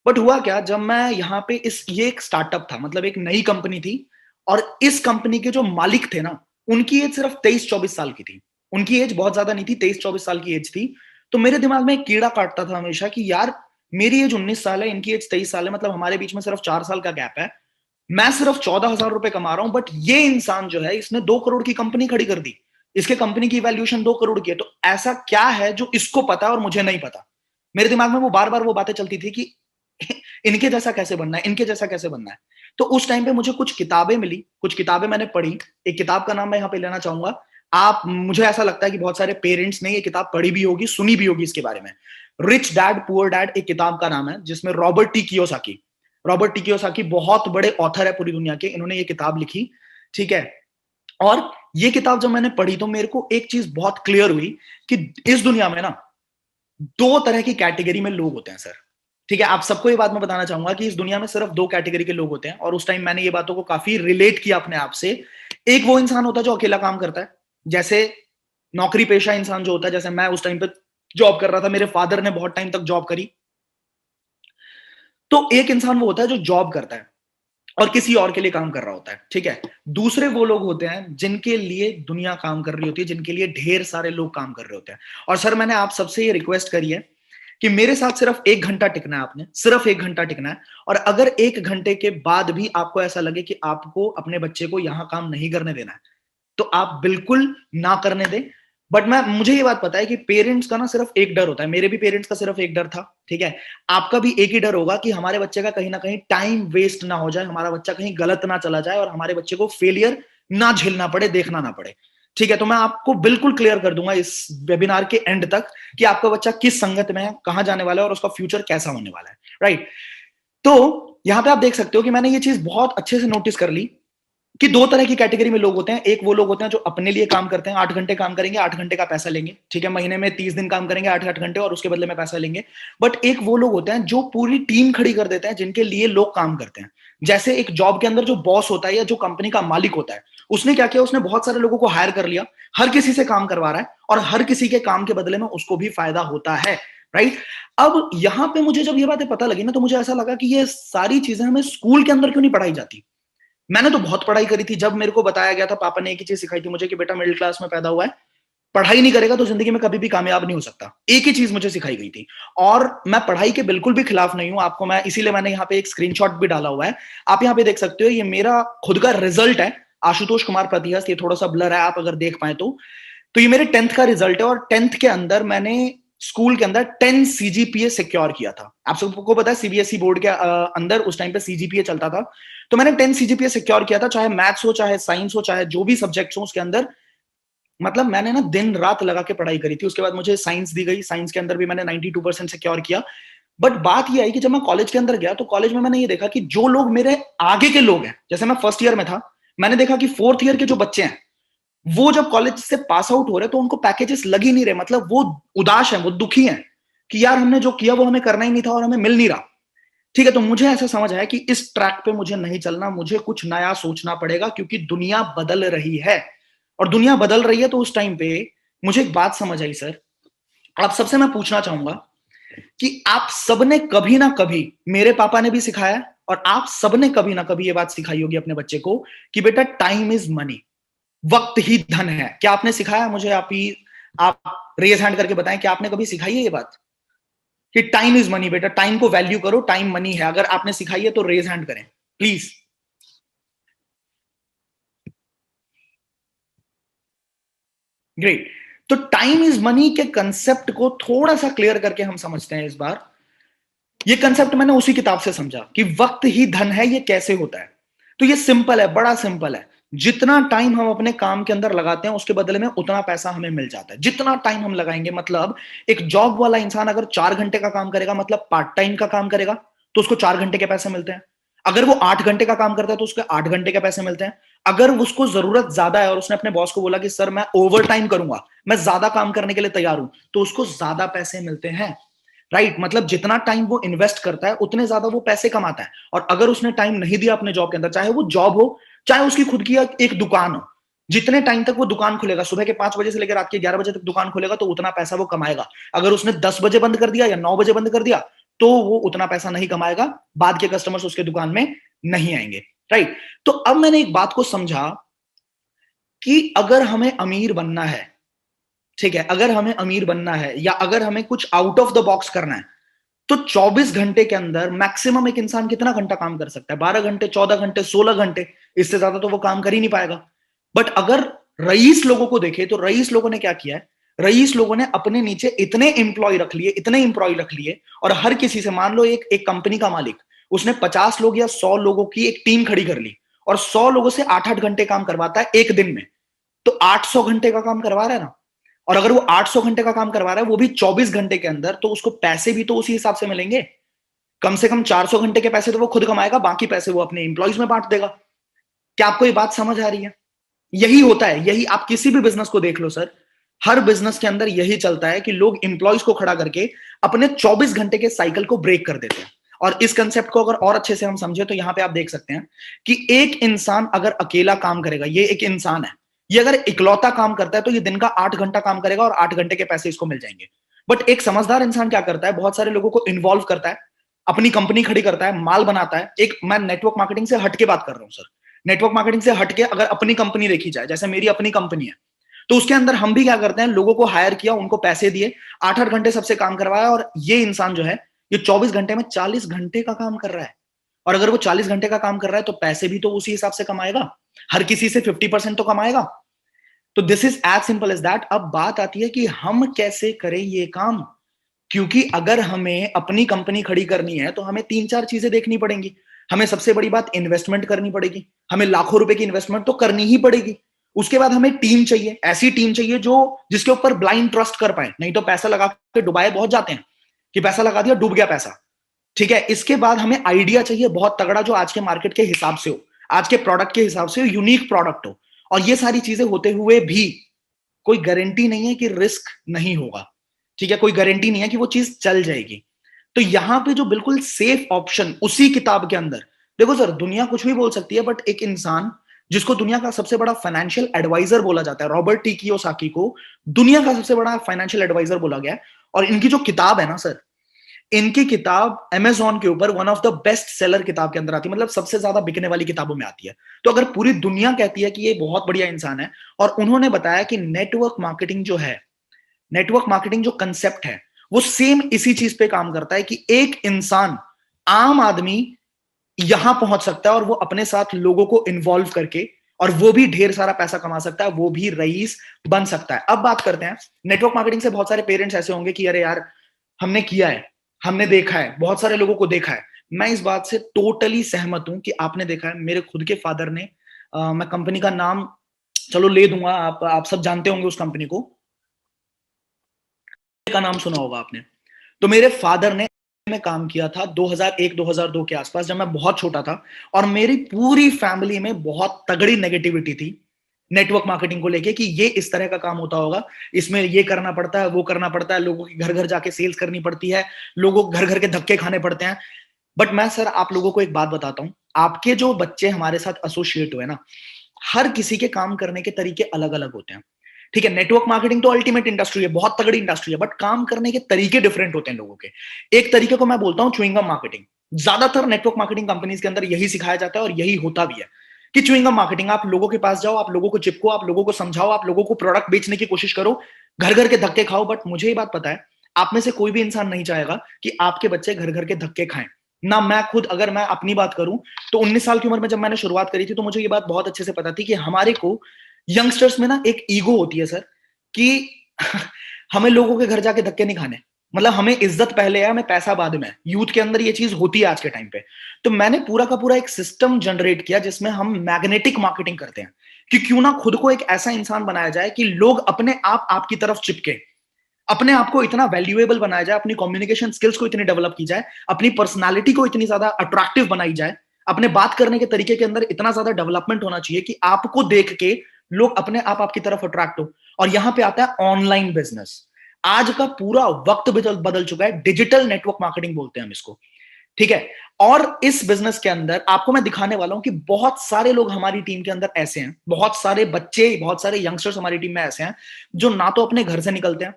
बट हुआ क्या, जब मैं यहाँ पे ये एक स्टार्टअप था, मतलब एक नई कंपनी थी, और इस कंपनी के जो मालिक थे ना, उनकी एज सिर्फ 23-24 साल की थी। उनकी एज बहुत ज्यादा नहीं थी, 23-24 साल की एज थी। तो मेरे दिमाग में एक कीड़ा काटता था हमेशा कि यार मेरी एज 19 साल है, इनकी एज 23 साल है, मतलब हमारे बीच में सिर्फ 4 साल का गैप है। मैं सिर्फ 14,000 रुपए कमा रहा हूं, बट ये इंसान जो है इसने 2 करोड़ की कंपनी खड़ी कर दी। इसके कंपनी की वैल्यूएशन 2 करोड़ की है। तो ऐसा क्या है जो इसको पता है और मुझे नहीं पता? मेरे दिमाग में वो बार बार वो बातें चलती थी कि इनके जैसा कैसे बनना है, इनके जैसा कैसे बनना है। तो उस टाइम पे मुझे कुछ किताबें मिली, कुछ किताबें मैंने पढ़ी। एक किताब का नाम मैं यहाँ पे लेना चाहूंगा। आप, मुझे ऐसा लगता है कि बहुत सारे पेरेंट्स ने ये किताब पढ़ी भी होगी, सुनी भी होगी इसके बारे में। रिच डैड पुअर डैड एक किताब का नाम है, जिसमें रॉबर्ट टी कियोसाकी बहुत बड़े ऑथर है पूरी दुनिया के, इन्होंने ये किताब लिखी। ठीक है, और ये किताब जब मैंने पढ़ी तो मेरे को एक चीज बहुत क्लियर हुई कि इस दुनिया में ना 2 तरह की कैटेगरी में लोग होते हैं सर। ठीक है, आप सबको ये बात मैं बताना चाहूंगा कि इस दुनिया में सिर्फ 2 कैटेगरी के लोग होते हैं, और उस टाइम मैंने ये बातों को काफी रिलेट किया अपने आप से। एक वो इंसान होता है जो अकेला काम करता है, जैसे नौकरी पेशा इंसान जो होता है, जैसे मैं उस टाइम पे जॉब कर रहा था, मेरे फादर ने बहुत टाइम तक जॉब करी। तो एक इंसान वो होता है जो जॉब करता है और किसी और के लिए काम कर रहा होता है। ठीक है, दूसरे वो लोग होते हैं जिनके लिए दुनिया काम कर रही होती है, जिनके लिए ढेर सारे लोग काम कर रहे होते हैं। और सर मैंने आप सबसे ये रिक्वेस्ट करी है कि मेरे साथ सिर्फ 1 घंटा टिकना है, आपने सिर्फ 1 घंटा टिकना है। और अगर 1 घंटे के बाद भी आपको ऐसा लगे कि आपको अपने बच्चे को यहां काम नहीं करने देना है, तो आप बिल्कुल ना करने दें। बट मुझे ये बात पता है कि पेरेंट्स का ना सिर्फ एक डर होता है, मेरे भी पेरेंट्स का सिर्फ एक डर था। ठीक है, आपका भी एक ही डर होगा कि हमारे बच्चे का कहीं ना कहीं टाइम वेस्ट ना हो जाए, हमारा बच्चा कहीं गलत ना चला जाए, और हमारे बच्चे को फेलियर ना झेलना पड़े, देखना ना पड़े। ठीक है, तो मैं आपको बिल्कुल क्लियर कर दूंगा इस वेबिनार के एंड तक कि आपका बच्चा किस संगत में है, कहां जाने वाला है और उसका फ्यूचर कैसा होने वाला है। राइट, तो यहां पे आप देख सकते हो कि मैंने ये चीज बहुत अच्छे से नोटिस कर ली कि 2 तरह की कैटेगरी में लोग होते हैं। एक वो लोग होते हैं जो अपने लिए काम करते हैं, 8 घंटे काम करेंगे, 8 घंटे का पैसा लेंगे। ठीक है, महीने में 30 दिन काम करेंगे, 8-8 घंटे, और उसके बदले में पैसा लेंगे। बट एक वो लोग होते हैं जो पूरी टीम खड़ी कर देते हैं, जिनके लिए लोग काम करते हैं। जैसे एक जॉब के अंदर जो बॉस होता है या जो कंपनी का मालिक होता है, उसने क्या किया, उसने बहुत सारे लोगों को हायर कर लिया, हर किसी से काम करवा रहा है, और हर किसी के काम के बदले में उसको भी फायदा होता है। राइट, अब यहां पे मुझे जब ये बातें पता लगी ना, तो मुझे ऐसा लगा कि ये सारी चीजें हमें स्कूल के अंदर क्यों नहीं पढ़ाई जाती। मैंने तो बहुत पढ़ाई करी थी, जब मेरे को बताया गया था, पापा ने एक ही चीज सिखाई थी मुझे कि बेटा मिडिल क्लास में पैदा हुआ है, पढ़ाई नहीं करेगा तो जिंदगी में कभी भी कामयाब नहीं हो सकता। एक ही चीज मुझे सिखाई गई थी, और मैं पढ़ाई के बिल्कुल भी खिलाफ नहीं हूं आपको, मैं इसीलिए मैंने यहाँ पे एक स्क्रीनशॉट भी डाला हुआ है, आप यहाँ पे देख सकते हो, ये मेरा खुद का रिजल्ट है, आशुतोष कुमार प्रतिहस्त, ये थोड़ा सा ब्लर है, आप अगर देख पाए तो ये मेरे 10th का रिजल्ट है, और 10th के अंदर मैंने स्कूल के अंदर 10 सीजीपीए सिक्योर किया था। आप सबको पता है सीबीएसई बोर्ड के अंदर उस टाइम पे सीजीपीए चलता था, तो मैंने 10 सीजीपीए सिक्योर किया था, चाहे मैथ्स हो, चाहे साइंस हो, चाहे जो भी सब्जेक्ट्स हो उसके अंदर। मतलब मैंने ना दिन रात लगा के पढ़ाई करी थी। उसके बाद मुझे साइंस दी गई, साइंस के अंदर भी मैंने 92% सिक्योर किया। बट बात ये आई कि जब मैं कॉलेज के अंदर गया तो कॉलेज में मैंने ये देखा कि जो लोग मेरे आगे के लोग हैं, जैसे मैं फर्स्ट ईयर में था, मैंने देखा कि फोर्थ ईयर के जो बच्चे हैं वो जब कॉलेज से पास आउट हो रहे तो उनको पैकेजेस लग ही नहीं रहे, मतलब वो उदास है, वो दुखी है कि यार हमने जो किया वो हमें करना ही नहीं था और हमें मिल नहीं रहा। ठीक है, तो मुझे ऐसा समझ आया कि इस ट्रैक पे मुझे नहीं चलना, मुझे कुछ नया सोचना पड़ेगा, क्योंकि दुनिया बदल रही है, और दुनिया बदल रही है। तो उस टाइम पे मुझे एक बात समझ आई सर, आप सबसे मैं पूछना चाहूंगा कि आप सबने कभी ना कभी, मेरे पापा ने भी सिखाया और आप सबने कभी ना कभी ये बात सिखाई होगी अपने बच्चे को कि बेटा टाइम इज मनी, वक्त ही धन है। क्या आपने सिखाया? मुझे आप रेज हैंड करके बताएं कि आपने कभी सिखाई है ये बात कि टाइम इज मनी, बेटा टाइम को वैल्यू करो, टाइम मनी है। अगर आपने सिखाई है तो रेज हैंड करें प्लीज। ग्रेट। तो टाइम इज मनी के कंसेप्ट को थोड़ा सा क्लियर करके हम समझते हैं इस बार। ये कंसेप्ट मैंने उसी किताब से समझा कि वक्त ही धन है, ये कैसे होता है। तो ये सिंपल है, बड़ा सिंपल है। जितना टाइम हम अपने काम के अंदर लगाते हैं उसके बदले में उतना पैसा हमें मिल जाता है। जितना टाइम हम लगाएंगे, मतलब एक जॉब वाला इंसान अगर 4 घंटे का काम करेगा, मतलब पार्ट टाइम का काम करेगा, तो उसको 4 घंटे के पैसे मिलते हैं। अगर वो 8 घंटे का काम करता है तो उसको 8 घंटे के पैसे मिलते हैं। अगर उसको जरूरत ज्यादा है और उसने अपने बॉस को बोला कि सर मैं ओवर टाइम करूंगा, मैं ज्यादा काम करने के लिए तैयार हूं, तो उसको ज्यादा पैसे मिलते हैं। राइट, मतलब जितना टाइम वो इन्वेस्ट करता है उतने ज्यादा वो पैसे कमाता है। और अगर उसने टाइम नहीं दिया अपने जॉब के अंदर, चाहे वो जॉब हो चाहे उसकी खुद की एक दुकान हो, जितने टाइम तक वो दुकान खुलेगा, सुबह के 5 बजे से लेकर रात के 11 बजे तक दुकान खुलेगा, तो उतना पैसा वो कमाएगा। अगर उसने 10 बजे बंद कर दिया या 9 बजे बंद कर दिया तो वो उतना पैसा नहीं कमाएगा, बाद के कस्टमर्स उसके दुकान में नहीं आएंगे। राइट, तो अब मैंने एक बात को समझा कि अगर हमें अमीर बनना है, ठीक है, अगर हमें अमीर बनना है या अगर हमें कुछ आउट ऑफ द बॉक्स करना है, तो 24 घंटे के अंदर मैक्सिमम एक इंसान कितना घंटा काम कर सकता है? 12 घंटे, 14 घंटे, 16 घंटे, इससे ज्यादा तो वो काम कर ही नहीं पाएगा। बट अगर रईस लोगों को देखे तो रईस लोगों ने क्या किया है? रईस लोगों ने अपने नीचे इतने एम्प्लॉय रख लिए, इतने एम्प्लॉय रख लिए, और हर किसी से, मान लो एक कंपनी का मालिक, उसने 50 लोग या 100 लोगों की एक टीम खड़ी कर ली और 100 लोगों से 8-8 घंटे काम करवाता है एक दिन में, तो 800 घंटे का काम करवा रहा है ना। और अगर वो 800 घंटे का काम करवा रहा है वो भी 24 घंटे के अंदर, तो उसको पैसे भी तो उसी हिसाब से मिलेंगे। कम से कम 400 घंटे के पैसे तो वो खुद कमाएगा, बाकी पैसे वो अपने एम्प्लॉइज में बांट देगा। क्या आपको ये बात समझ आ रही है? यही होता है, यही आप किसी भी बिजनेस को देख लो सर, हर बिजनेस के अंदर यही चलता है कि लोग एम्प्लॉइज को खड़ा करके अपने 24 घंटे के साइकिल को ब्रेक कर देते हैं। और इस कंसेप्ट को अगर और अच्छे से हम समझे तो यहां पे आप देख सकते हैं कि एक इंसान अगर अकेला काम करेगा, ये एक इंसान है, ये अगर इकलौता काम करता है तो ये दिन का 8 घंटा काम करेगा और 8 घंटे के पैसे इसको मिल जाएंगे। बट एक समझदार इंसान क्या करता है? बहुत सारे लोगों को इन्वॉल्व करता है, अपनी कंपनी खड़ी करता है, माल बनाता है। एक मैं नेटवर्क मार्केटिंग से हटके बात कर रहा हूं सर, नेटवर्क मार्केटिंग से हटके अगर अपनी कंपनी देखी जाए, जैसे मेरी अपनी कंपनी है, तो उसके अंदर हम भी क्या करते हैं? लोगों को हायर किया, उनको पैसे दिए, 8-8 घंटे सबसे काम करवाया, और ये इंसान जो है ये 24 घंटे में 40 घंटे का काम कर रहा है। और अगर वो 40 घंटे का काम कर रहा है तो पैसे भी तो उसी हिसाब से कमाएगा, हर किसी से 50% तो कमाएगा। तो this is as simple as that. अब बात आती है कि हम कैसे करें ये काम, क्योंकि अगर हमें अपनी कंपनी खड़ी करनी है तो हमें 3-4 चीजें देखनी पड़ेंगी। हमें सबसे बड़ी बात इन्वेस्टमेंट करनी पड़ेगी, हमें लाखों रुपए की इन्वेस्टमेंट तो करनी ही पड़ेगी। उसके बाद हमें टीम चाहिए, ऐसी टीम चाहिए जो जिसके ऊपर ब्लाइंड ट्रस्ट कर पाए, नहीं तो पैसा लगा के डुबाए बहुत जाते हैं कि पैसा लगा दिया डूब गया पैसा। ठीक है, इसके बाद हमें आइडिया चाहिए बहुत तगड़ा, जो आज के मार्केट के हिसाब से हो, आज के प्रोडक्ट के हिसाब से यूनिक प्रोडक्ट हो। और ये सारी चीजें होते हुए भी कोई गारंटी नहीं है कि रिस्क नहीं होगा। ठीक है, कोई गारंटी नहीं है कि वो चीज चल जाएगी। तो यहां पे जो बिल्कुल सेफ ऑप्शन उसी किताब के अंदर, देखो सर दुनिया कुछ भी बोल सकती है, बट एक इंसान जिसको दुनिया का सबसे बड़ा फाइनेंशियल एडवाइजर बोला जाता है, रॉबर्ट टी कियोसाकी को दुनिया का सबसे बड़ा फाइनेंशियल एडवाइजर बोला गया है, और इनकी जो किताब है ना सर, इनकी किताब अमेजोन के ऊपर one of the best seller किताब के अंदर आती है, मतलब सबसे ज्यादा बिकने वाली किताबों में आती है। तो अगर पूरी दुनिया कहती है कि ये बहुत बढ़िया इंसान है, और उन्होंने बताया कि नेटवर्क मार्केटिंग जो है, नेटवर्क मार्केटिंग जो कंसेप्ट है वो सेम इसी चीज पे काम करता है कि एक इंसान, आम आदमी यहां पहुंच सकता है और वो अपने साथ लोगों को इन्वॉल्व करके, और वो भी ढेर सारा पैसा कमा सकता है, वो भी रईस बन सकता है। अब बात करते हैं नेटवर्क मार्केटिंग से। बहुत सारे पेरेंट्स ऐसे होंगे कि अरे यार हमने किया है, हमने देखा है, बहुत सारे लोगों को देखा है। मैं इस बात से टोटली सहमत हूं कि आपने देखा है। मेरे खुद के फादर ने, मैं कंपनी का नाम चलो ले दूंगा, आप सब जानते होंगे उस कंपनी को, का नाम सुना होगा आपने। तो मेरे फादर ने में काम किया था 2001-2002 के आसपास, जब मैं बहुत छोटा था, और मेरी पूरी फैमिली में बहुत तगड़ी नेगेटिविटी थी नेटवर्क मार्केटिंग को लेके कि ये इस तरह का काम होता होगा, इसमें ये करना पड़ता है, वो करना पड़ता है, लोगों के घर घर जाके सेल्स करनी पड़ती है, लोगों को घर घर के धक्के खाने पड़ते हैं। बट मैं सर आप लोगों को एक बात बताता हूं, आपके जो बच्चे हमारे साथ एसोसिएट हुए ना, हर किसी के काम करने के तरीके अलग अलग होते हैं। ठीक है, नेटवर्क मार्केटिंग तो अल्टीमेट इंडस्ट्री है, बहुत तगड़ी इंडस्ट्री है, बट काम करने के तरीके डिफरेंट होते हैं लोगों के। एक तरीके को मैं बोलता हूं च्युइंगम मार्केटिंग। ज्यादातर नेटवर्क मार्केटिंग कंपनीज के अंदर यही सिखाया जाता है और यही होता भी है कि च्युइंगम मार्केटिंग, आप लोगों के पास जाओ, आप लोगों को चिपको, आप लोगों को समझाओ, आप लोगों को प्रोडक्ट बेचने की कोशिश करो, घर घर के धक्के खाओ। बट मुझे ये बात पता है, आप में से कोई भी इंसान नहीं चाहेगा कि आपके बच्चे घर घर के धक्के खाएं ना। मैं खुद, अगर मैं अपनी बात करूं तो 19 साल की उम्र में जब मैंने शुरुआत करी थी, तो मुझे ये बात बहुत अच्छे से पता थी कि हमारे को यंगस्टर्स में ना एक ईगो होती है सर, कि हमें लोगों के घर जाके धक्के नहीं खाने, मतलब हमें इज्जत पहले है, हमें पैसा बाद में है। यूथ के अंदर ये चीज होती है आज के टाइम पे। तो मैंने पूरा का पूरा एक सिस्टम जनरेट किया जिसमें हम मैग्नेटिक मार्केटिंग करते हैं कि क्यों ना खुद को एक ऐसा इंसान बनाया जाए कि लोग अपने आप आपकी तरफ चिपके, अपने आप को इतना वैल्यूएबल बनाया जाए, अपनी कम्युनिकेशन स्किल्स को इतनी डेवलप की जाए, अपनी पर्सनालिटी को इतनी ज्यादा अट्रैक्टिव बनाई जाए, अपने बात करने के तरीके के अंदर इतना ज्यादा डेवलपमेंट होना चाहिए कि आपको देख के लोग अपने आप आपकी तरफ अट्रैक्ट हो। और यहां पे आता है ऑनलाइन बिजनेस। आज का पूरा वक्त बदल चुका है, डिजिटल नेटवर्क मार्केटिंग बोलते हैं हम इसको। ठीक है, और इस बिजनेस के अंदर आपको मैं दिखाने वाला हूं कि बहुत सारे लोग हमारी टीम के अंदर ऐसे हैं, बहुत सारे बच्चे, बहुत सारे यंगस्टर्स हमारी टीम में ऐसे हैं जो ना तो अपने घर से निकलते हैं,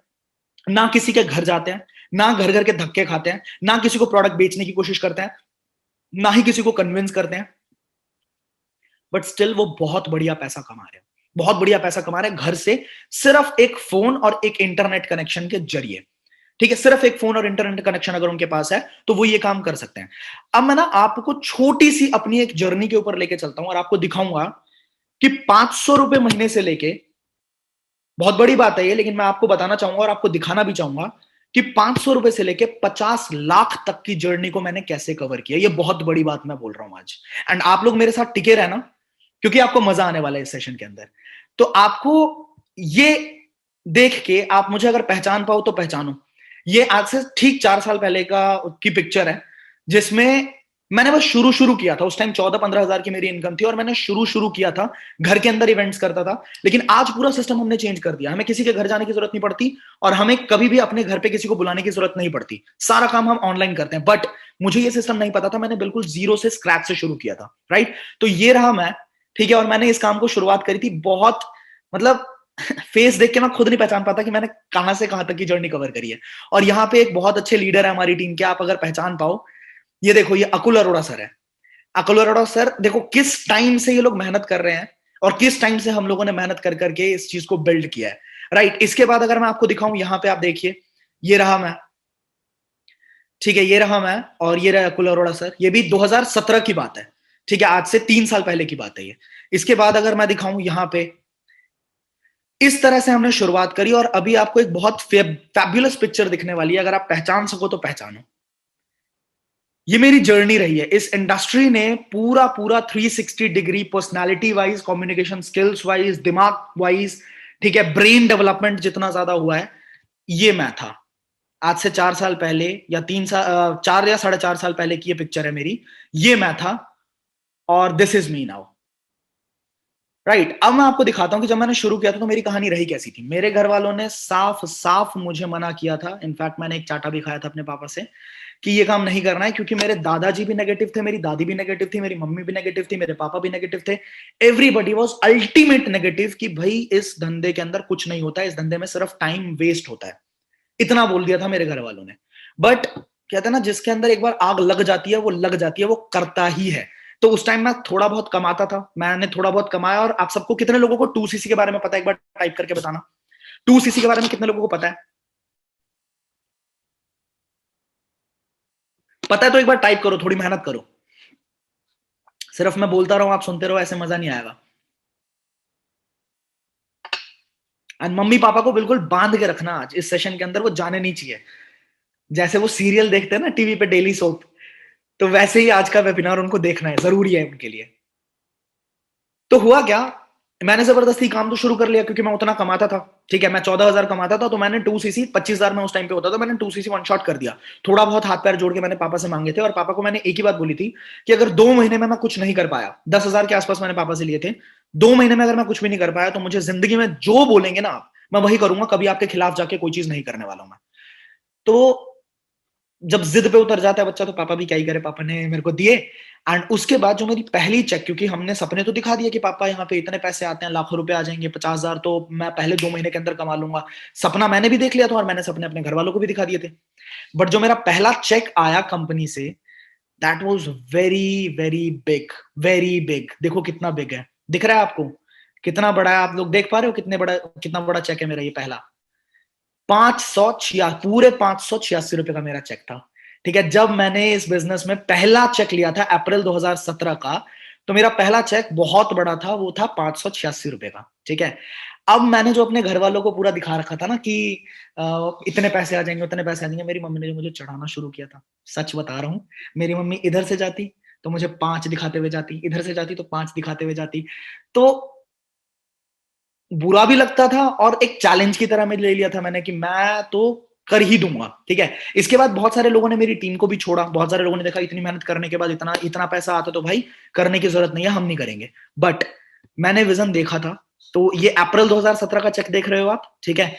ना किसी के घर जाते हैं, ना घर घर के धक्के खाते हैं, ना किसी को प्रोडक्ट बेचने की कोशिश करते हैं, ना ही किसी को कन्विंस करते हैं, बट स्टिल वो बहुत बढ़िया पैसा कमा रहे हैं, बहुत बढ़िया पैसा कमा रहे हैं घर से, सिर्फ एक फोन और एक इंटरनेट कनेक्शन के जरिए। ठीक है, सिर्फ एक फोन और इंटरनेट कनेक्शन अगर उनके पास है तो वो ये काम कर सकते हैं। अब मैं ना आपको छोटी सी अपनी एक जर्नी के ऊपर लेके चलता हूं और आपको दिखाऊंगा कि 500 रुपए महीने से लेके, बहुत बड़ी बात है ये, लेकिन मैं आपको बताना चाहूंगा और आपको दिखाना भी चाहूंगा कि 500 रुपए से लेके 50 लाख तक की जर्नी को मैंने कैसे कवर किया। ये बहुत बड़ी बात मैं बोल रहा हूं आज, एंड आप लोग मेरे साथ टिके रहना क्योंकि आपको मजा आने वाला है इस सेशन के अंदर। तो आपको ये देख के आप मुझे अगर पहचान पाओ तो पहचानो। ये आज से ठीक 4 साल पहले की पिक्चर है जिसमें मैंने बस शुरू किया था। उस टाइम 14-15 हजार की मेरी इनकम थी और मैंने शुरू किया था, घर के अंदर इवेंट्स करता था। लेकिन आज पूरा सिस्टम हमने चेंज कर दिया, हमें किसी के घर जाने की जरूरत नहीं पड़ती और हमें कभी भी अपने घर पे किसी को बुलाने की जरूरत नहीं पड़ती, सारा काम हम ऑनलाइन करते हैं। बट मुझे ये सिस्टम नहीं पता था, मैंने बिल्कुल जीरो से, स्क्रैच से शुरू किया था, राइट। तो ये रहा मैं, ठीक है, और मैंने इस काम को शुरुआत करी थी बहुत, मतलब फेस देख के मैं खुद नहीं पहचान पाता कि मैंने कहां से कहां तक की जर्नी कवर करी है। और यहाँ पे एक बहुत अच्छे लीडर है हमारी टीम के, आप अगर पहचान पाओ, ये देखो, ये अकुल अरोड़ा सर है। अकुल अरोड़ा सर, देखो किस टाइम से ये लोग मेहनत कर रहे हैं और किस टाइम से हम लोगों ने मेहनत कर करके इस चीज को बिल्ड किया है, राइट। इसके बाद अगर मैं आपको दिखाऊं, यहाँ पे आप देखिए, ये रहा मैं, ठीक है, ये रहा मैं और ये रहा अकुल अरोड़ा सर। ये भी 2017 की बात है, ठीक है, आज से 3 साल पहले की बात है ये। इसके बाद अगर मैं दिखाऊं, यहाँ पे इस तरह से हमने शुरुआत करी और अभी आपको एक बहुत फैब्युलस पिक्चर दिखने वाली है। अगर आप पहचान सको तो पहचानो। ये मेरी जर्नी रही है। इस इंडस्ट्री ने पूरा 360 degree, personality wise, communication skills wise, दिमाग वाइज, ठीक है, ब्रेन डेवलपमेंट जितना ज्यादा हुआ है, ये मैं था आज से 4 साल पहले, या 4 या 4.5 साल पहले की ये पिक्चर है मेरी, ये मैं था और this is me now, right. अब मैं आपको दिखाता हूं कि जब मैंने शुरू किया था तो मेरी कहानी रही कैसी थी। मेरे घर वालों ने साफ साफ मुझे मना किया था, इनफैक्ट मैंने एक चाटा भी खाया था अपने पापा से कि ये काम नहीं करना है, क्योंकि मेरे दादाजी भी नेगेटिव थे, मेरी दादी भी नेगेटिव थी, मेरी मम्मी भी नेगेटिव थी, मेरे पापा भी नेगेटिव थे, एवरीबॉडी वाज अल्टीमेट नेगेटिव कि भाई इस धंधे के अंदर कुछ नहीं होता है, इस धंधे में सिर्फ टाइम वेस्ट होता है। इतना बोल दिया था मेरे घर वालों ने। बट कहते हैं ना, जिसके अंदर एक बार आग लग जाती है वो लग जाती है, वो करता ही है। तो उस टाइम मैं थोड़ा बहुत कमाता था, मैंने थोड़ा बहुत कमाया। और आप सबको, कितने लोगों को 2cc के बारे में पता है? एक बार टाइप करके बताना, 2cc के बारे में कितने लोगों को पता है? पता है तो एक बार टाइप करो, थोड़ी मेहनत करो। सिर्फ मैं बोलता रहूं, आप सुनते रहो, ऐसे मजा नहीं आएगा। एंड मम्मी पापा को बिल्कुल बांध के रखना आज इस सेशन के अंदर, वो जाने नहीं चाहिए। जैसे वो सीरियल देखते हैं ना टीवी पे, डेली सोप, तो वैसे ही आज का वेबिनार उनको देखना है, जरूरी है उनके लिए। तो हुआ क्या, मैंने जबरदस्ती काम तो शुरू कर लिया क्योंकि मैं उतना कमाता था। ठीक है, मैं 14,000 कमाता था, तो मैंने 2cc 25,000 में उस टाइम पे होता था, मैंने 2cc वन शॉट कर दिया। थोड़ा बहुत हाथ पैर जोड़ के मैंने पापा से मांगे थे, और पापा को मैंने एक ही बात बोली थी कि अगर 2 महीने में मैं कुछ नहीं कर पाया, 10,000 के आसपास मैंने पापा से लिए थे, 2 महीने में अगर मैं कुछ भी नहीं कर पाया तो मुझे जिंदगी में जो बोलेंगे ना आप, मैं वही करूंगा, कभी आपके खिलाफ जाके कोई चीज नहीं करने वाला हूं मैं। तो जब जिद पे उतर जाता है बच्चा, तो पापा भी क्या ही करे, पापा ने मेरे को दिए। एंड उसके बाद जो मेरी पहली चेक, क्योंकि हमने सपने तो दिखा दिए कि पापा यहाँ पे इतने पैसे आते हैं, लाखों रुपए आ जाएंगे, 50,000 तो मैं पहले 2 महीने के अंदर कमा लूंगा। सपना मैंने भी देख लिया था, और मैंने सपने अपने घर वालों को भी दिखा दिए थे। बट जो मेरा पहला चेक आया कंपनी से, that was very very big, very big. देखो कितना बिग है, दिख रहा है आपको कितना बड़ा है? आप लोग देख पा रहे हो कितना बड़ा चेक है मेरा ये पहला? 586, पूरे 586 रुपए का मेरा चेक था। ठीक है, जब मैंने इस बिजनेस में पहला चेक लिया था अप्रैल 2017 का, तो मेरा पहला चेक बहुत बड़ा था, वो था 586 रुपए का। ठीक है, अब मैंने जो अपने घर वालों को पूरा दिखा रखा था ना कि इतने पैसे आ जाएंगे, उतने पैसे आ जाएंगे, मेरी मम्मी ने जो मुझे चढ़ाना शुरू किया था, सच बता रहा हूं, मेरी मम्मी इधर से जाती तो मुझे 5 दिखाते हुए जाती, इधर से जाती तो 5 दिखाते हुए जाती। तो बुरा भी लगता था, और एक चैलेंज की तरह मैं ले लिया था मैंने कि मैं तो कर ही दूंगा। ठीक है, इसके बाद बहुत सारे लोगों ने मेरी टीम को भी छोड़ा, बहुत सारे लोगों ने देखा इतनी मेहनत करने के बाद इतना इतना पैसा आता, तो भाई करने की जरूरत नहीं है, हम नहीं करेंगे। बट मैंने विजन देखा था। तो ये अप्रैल 2017 का चेक देख रहे हो आप, ठीक है।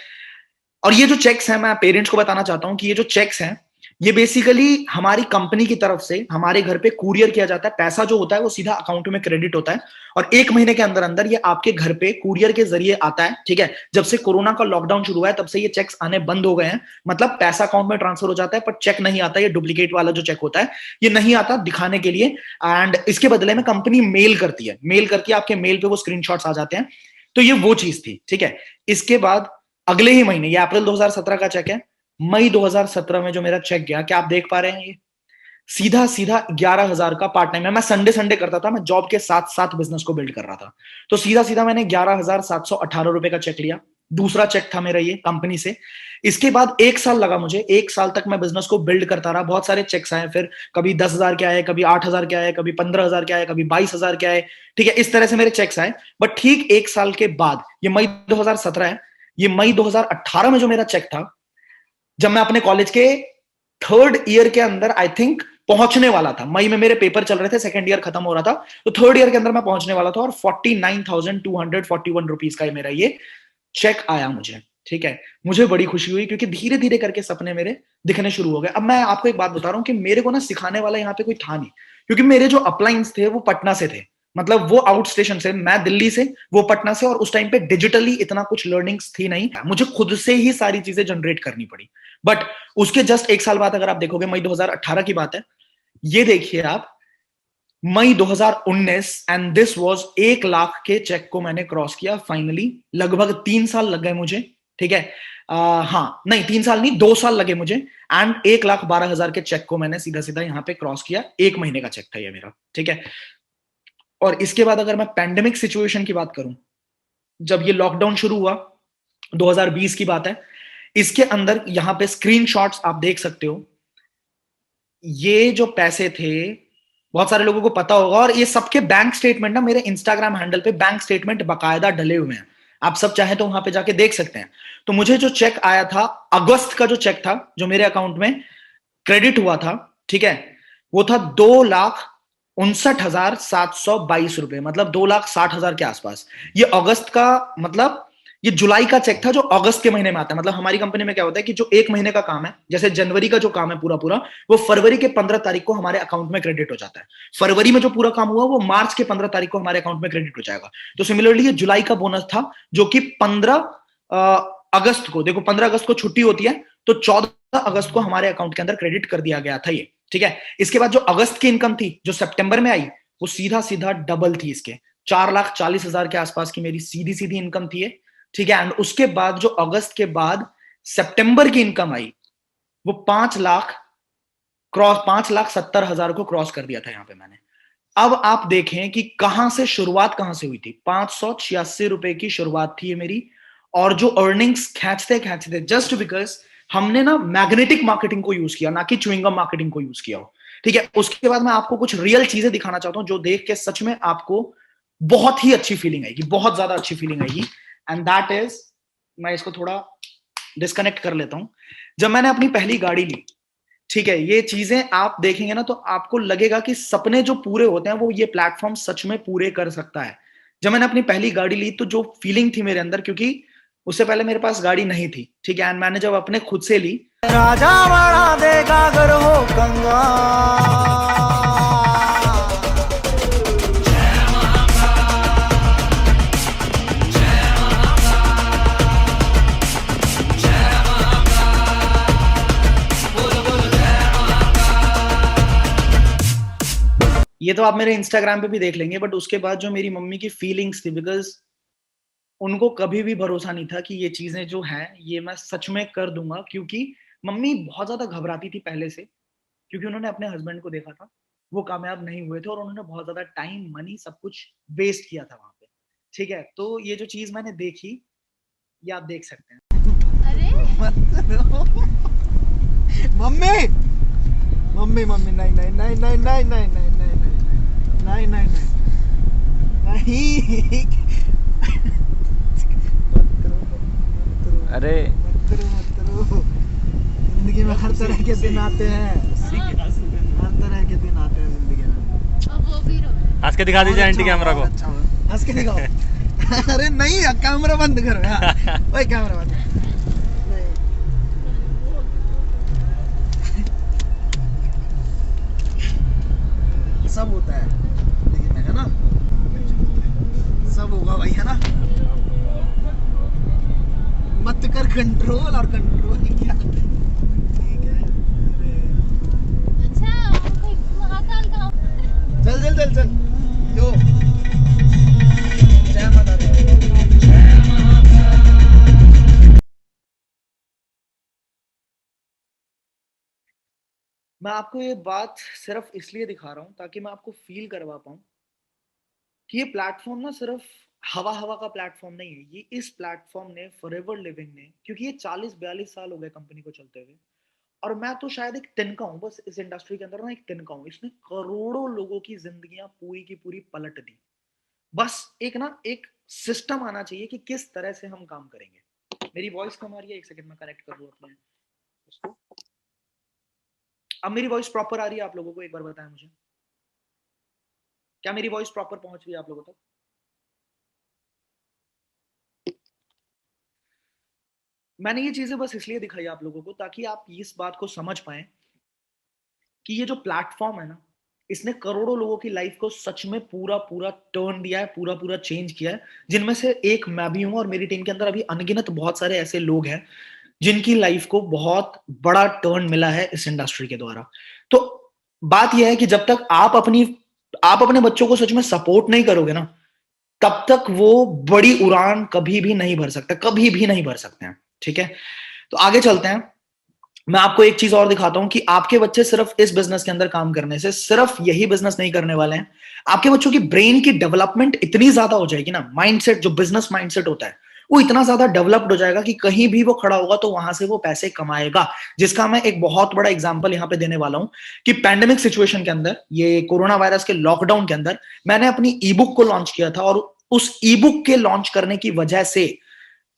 और ये जो चेक्स हैं, मैं पेरेंट्स को बताना चाहता हूं कि ये जो चेक्स हैं, ये बेसिकली हमारी कंपनी की तरफ से हमारे घर पे कुरियर किया जाता है। पैसा जो होता है वो सीधा अकाउंट में क्रेडिट होता है, और 1 महीने के अंदर अंदर ये आपके घर पे कुरियर के जरिए आता है। ठीक है, जब से कोरोना का लॉकडाउन शुरू हुआ है तब से ये चेक्स आने बंद हो गए हैं। मतलब पैसा अकाउंट में ट्रांसफर हो जाता है, पर चेक नहीं आता। ये डुप्लीकेट वाला जो चेक होता है ये नहीं आता दिखाने के लिए, एंड इसके बदले में कंपनी मेल करती है, मेल करके आपके मेल पे वो स्क्रीनशॉट्स आ जाते हैं। तो ये वो चीज थी। ठीक है, इसके बाद अगले ही महीने, ये अप्रैल 2017 का चेक है, मई 2017 में जो मेरा चेक गया, क्या आप देख पा रहे हैं? ये सीधा सीधा 11,000 का पार्ट टाइम है। मैं संडे संडे करता था, मैं जॉब के साथ साथ बिजनेस को बिल्ड कर रहा था। तो सीधा सीधा मैंने 11,718 रुपए का चेक लिया। दूसरा चेक था मेरा ये कंपनी से। इसके बाद 1 साल लगा मुझे, 1 साल तक मैं बिजनेस को बिल्ड करता रहा। बहुत सारे चेक्स आए, फिर कभी 10,000 के आए, कभी 8,000 के आए, कभी 15,000 के आए, कभी 22,000 के आए। ठीक है, इस तरह से मेरे चेक्स आए। बट ठीक 1 साल के बाद, ये मई 2017 है, ये मई 2018 में जो मेरा चेक था, जब मैं अपने कॉलेज के 3rd ईयर के अंदर आई थिंक पहुंचने वाला था, मई में मेरे पेपर चल रहे थे, 2nd ईयर खत्म हो रहा था, तो 3rd ईयर के अंदर मैं पहुंचने वाला था, और 49,241 रुपीज का मेरा ये चेक आया मुझे। ठीक है, मुझे बड़ी खुशी हुई क्योंकि धीरे धीरे करके सपने मेरे दिखने शुरू हो गए। अब मैं आपको एक बात बता रहा हूं कि मेरे को ना सिखाने वाला यहाँ पे कोई था नहीं, क्योंकि मेरे जो अपलाइंस थे वो पटना से थे, मतलब वो आउट स्टेशन से, मैं दिल्ली से, वो पटना से, और उस टाइम पे डिजिटली इतना कुछ लर्निंग्स थी नहीं, मुझे खुद से ही सारी चीजें जनरेट करनी पड़ी। बट उसके जस्ट 1 साल बाद अगर आप देखोगे, मई 2018 की बात है, ये देखिए आप, मई 2019, एंड दिस वाज 1 लाख के चेक को मैंने क्रॉस किया फाइनली। लगभग 3 साल लग गए मुझे। ठीक है, हाँ नहीं, 3 साल नहीं, 2 साल लगे मुझे, एंड 1,12,000 के चेक को मैंने सीधा सीधा यहाँ पे क्रॉस किया। 1 महीने का चेक था ये मेरा। ठीक है, और इसके बाद अगर मैं पैंडेमिक सिचुएशन की बात करूं, जब ये लॉकडाउन शुरू हुआ, 2020 की बात है, इसके अंदर यहां पे स्क्रीनशॉट्स आप देख सकते हो। ये जो पैसे थे, बहुत सारे लोगों को पता होगा, और ये सबके बैंक स्टेटमेंट ना मेरे इंस्टाग्राम हैंडल पे बैंक स्टेटमेंट बकायदा डले हुए हैं, आप सब चाहे तो वहां पे जाके देख सकते हैं। तो मुझे जो चेक आया था, अगस्त का जो चेक था, जो मेरे अकाउंट में क्रेडिट हुआ था, ठीक है, वो था 2,59,722 रुपए, मतलब 2,60,000 के आसपास। ये अगस्त का, मतलब ये जुलाई का चेक था जो अगस्त के महीने में आता है। मतलब हमारी कंपनी में क्या होता है कि जो 1 महीने का काम है, जैसे जनवरी का जो काम है पूरा पूरा, वो फरवरी के 15 तारीख को हमारे अकाउंट में क्रेडिट हो जाता है। फरवरी में जो पूरा काम हुआ वो मार्च के 15 तारीख को हमारे अकाउंट में क्रेडिट हो जाएगा। तो सिमिलरली ये जुलाई का बोनस था, जो कि 15 अगस्त को, देखो 15 अगस्त को छुट्टी होती है, तो 14 अगस्त को हमारे अकाउंट के अंदर क्रेडिट कर दिया गया था ये, ठीक है। इसके बाद जो अगस्त की इनकम थी जो सितंबर में आई, वो सीधा सीधा डबल थी इसके, 4,40,000 के आसपास की मेरी सीधी सीधी इनकम थी ये, ठीक है। एंड उसके बाद जो अगस्त के बाद सितंबर की इनकम आई, वो 5,70,000 को क्रॉस कर दिया था यहाँ पे मैंने। अब आप देखें कि कहां से शुरुआत कहां से हुई थी, 586 रुपए की शुरुआत थी ये मेरी, और जो अर्निंग्स खींचते खींचते, जस्ट बिकॉज हमने ना मैग्नेटिक मार्केटिंग को यूज किया, ना कि च्युइंगम मार्केटिंग को यूज किया हो, ठीक है। उसके बाद मैं आपको कुछ रियल चीजें दिखाना चाहता हूं जो देख के सच में आपको बहुत ही अच्छी फीलिंग आएगी, बहुत ज्यादा अच्छी फीलिंग आएगी। एंड दैट इज, मैं इसको थोड़ा डिस्कनेक्ट कर लेता हूं। जब मैंने अपनी पहली गाड़ी ली, ठीक है, ये चीजें आप देखेंगे ना तो आपको लगेगा कि सपने जो पूरे होते हैं वो ये प्लेटफॉर्म सच में पूरे कर सकता है। जब मैंने अपनी पहली गाड़ी ली तो जो फीलिंग थी मेरे अंदर, क्योंकि उससे पहले मेरे पास गाड़ी नहीं थी, ठीक है, एंड मैंने जब अपने खुद से ली, राजा बना देगा अगर हो कंगाल। ये तो आप मेरे इंस्टाग्राम पे भी देख लेंगे, बट उसके बाद जो मेरी मम्मी की फीलिंग्स थी, बिकॉज उनको कभी भी भरोसा नहीं था कि ये चीजें जो हैं ये मैं सच में कर दूंगा, क्योंकि मम्मी बहुत ज्यादा घबराती थी पहले से, क्योंकि उन्होंने अपने हस्बैंड को देखा था, वो कामयाब नहीं हुए थे और उन्होंने बहुत ज्यादा टाइम मनी सब कुछ वेस्ट किया था वहां पे, ठीक है। तो ये जो चीज मैंने देखी, ये आप देख सकते हैं। मम्मी मम्मी मम्मी नहीं नहीं नहीं नहीं नहीं नहीं नहीं नहीं नहीं नहीं नहीं। अरे जिंदगी में हर तरह के दिन आते हैं, हर तरह के दिन आते हैं जिंदगी में। हंस के दिखा दीजिए आंटी कैमरा को। अच्छा, हंस के दिखाओ। अरे नहीं, कैमरा बंद करो यार, ओए कैमरा बंद। सब होता है जिंदगी में, है ना, सब होगा भाई, है ना। मत कर कंट्रोल, और कंट्रोल क्या, ठीक है। अच्छा, महाकाल का चल चल चल चल जो, जय माता दी। मैं आपको ये बात सिर्फ इसलिए दिखा रहा हूं ताकि मैं आपको फील करवा पाऊं कि ये प्लेटफॉर्म ना सिर्फ हवा हवा का प्लेटफॉर्म नहीं है, ये इस प्लेटफॉर्म ने फॉरएवर लिविंग ने, क्योंकि ये 40-42 साल हो गए कंपनी को चलते हुए, और मैं तो शायद एक तिनका हूं बस इस इंडस्ट्री के अंदर ना, एक तिनका हूं। इसने करोड़ों लोगों की जिंदगियां पूरी की पूरी पलट दी। बस एक ना एक सिस्टम आना चाहिए कि किस तरह से हम काम करेंगे। मेरी वॉइस कम आ रही है, एक सेकंड में कनेक्ट कर लूं अपने इसको। अब मेरी वॉइस प्रॉपर आ रही है आप लोगों को, एक बार बताएं मुझे, क्या मेरी वॉइस प्रॉपर पहुंच रही है आप लोगों तक? मैंने ये चीजें बस इसलिए दिखाई आप लोगों को ताकि आप इस बात को समझ पाएं कि ये जो प्लेटफॉर्म है ना, इसने करोड़ों लोगों की लाइफ को सच में पूरा पूरा टर्न दिया है, पूरा पूरा चेंज किया है, जिनमें से एक मैं भी हूं, और मेरी टीम के अंदर अभी अनगिनत बहुत सारे ऐसे लोग हैं जिनकी लाइफ को बहुत बड़ा टर्न मिला है इस इंडस्ट्री के द्वारा। तो बात यह है कि जब तक आप अपने बच्चों को सच में सपोर्ट नहीं करोगे ना, तब तक वो बड़ी उड़ान कभी भी नहीं भर सकते, कभी भी नहीं भर सकते हैं, ठीक है। तो आगे चलते हैं। मैं आपको एक चीज और दिखाता हूं कि आपके बच्चे सिर्फ इस बिजनेस के अंदर काम करने से सिर्फ यही बिजनेस नहीं करने वाले हैं, आपके बच्चों की ब्रेन की डेवलपमेंट इतनी ज्यादा हो जाएगी ना, माइंडसेट जो बिजनेस माइंडसेट होता है वो इतना ज्यादा डेवलप्ड हो जाएगा कि कहीं भी वो खड़ा होगा तो वहां से वो पैसे कमाएगा। जिसका मैं एक बहुत बड़ा एग्जांपल यहां पे देने वाला हूं कि पैंडेमिक सिचुएशन के अंदर, ये कोरोना वायरस के लॉकडाउन के अंदर, मैंने अपनी ई बुक को लॉन्च किया था, और उस ई बुक के लॉन्च करने की वजह से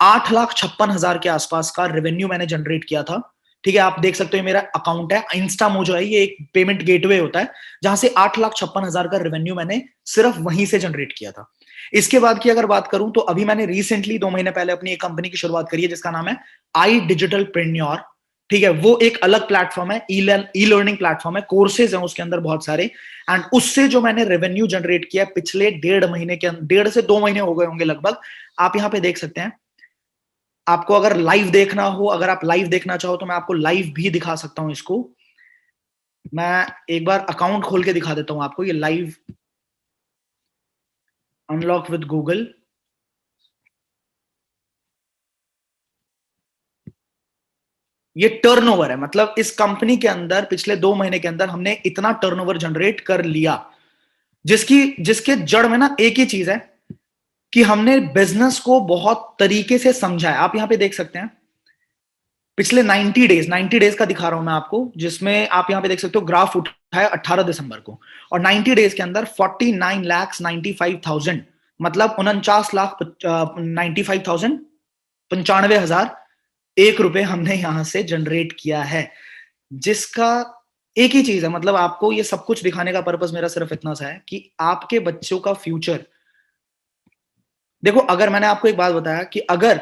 8,56,000 के आसपास का रेवेन्यू मैंने जनरेट किया था, ठीक है। आप देख सकते हो मेरा अकाउंट है इंस्टामो, जो है ये एक पेमेंट गेटवे होता है जहां से 8,56,000 का रेवेन्यू मैंने सिर्फ वहीं से जनरेट किया था। इसके बाद की अगर बात करूं तो अभी मैंने रिसेंटली 2 महीने पहले अपनी एक कंपनी की शुरुआत करी है जिसका नाम है आई डिजिटल प्रेन्योर, ठीक है। वो एक अलग प्लेटफॉर्म है, ई लर्निंग प्लेटफॉर्म है, कोर्सेज हैं उसके अंदर बहुत सारे, एंड उससे जो मैंने रेवेन्यू जनरेट किया पिछले 1.5 महीने के, 1.5 से 2 महीने हो गए होंगे लगभग, आप यहां पे देख सकते हैं आपको अगर लाइव देखना हो, अगर आप लाइव देखना चाहो तो मैं आपको लाइव भी दिखा सकता हूं इसको। मैं एक बार अकाउंट खोल के दिखा देता हूं आपको, ये लाइव अनलॉक विद गूगल। ये टर्नओवर है, मतलब इस कंपनी के अंदर पिछले 2 महीने के अंदर हमने इतना टर्नओवर जनरेट कर लिया, जिसके जड़ में ना एक ही चीज है कि हमने बिजनेस को बहुत तरीके से समझा है। आप यहां पे देख सकते हैं पिछले 90 डेज का दिखा रहा हूं मैं आपको, जिसमें आप यहां पे देख सकते हो ग्राफ उठा है 18 दिसंबर को, और 90 डेज के अंदर 49,95,000 मतलब 49,95,000 95,001 हमने यहां से जनरेट किया है, जिसका एक ही चीज है, मतलब आपको ये सब कुछ दिखाने का पर्पस मेरा सिर्फ इतना सा है कि आपके बच्चों का फ्यूचर देखो। अगर मैंने आपको एक बात बताया कि अगर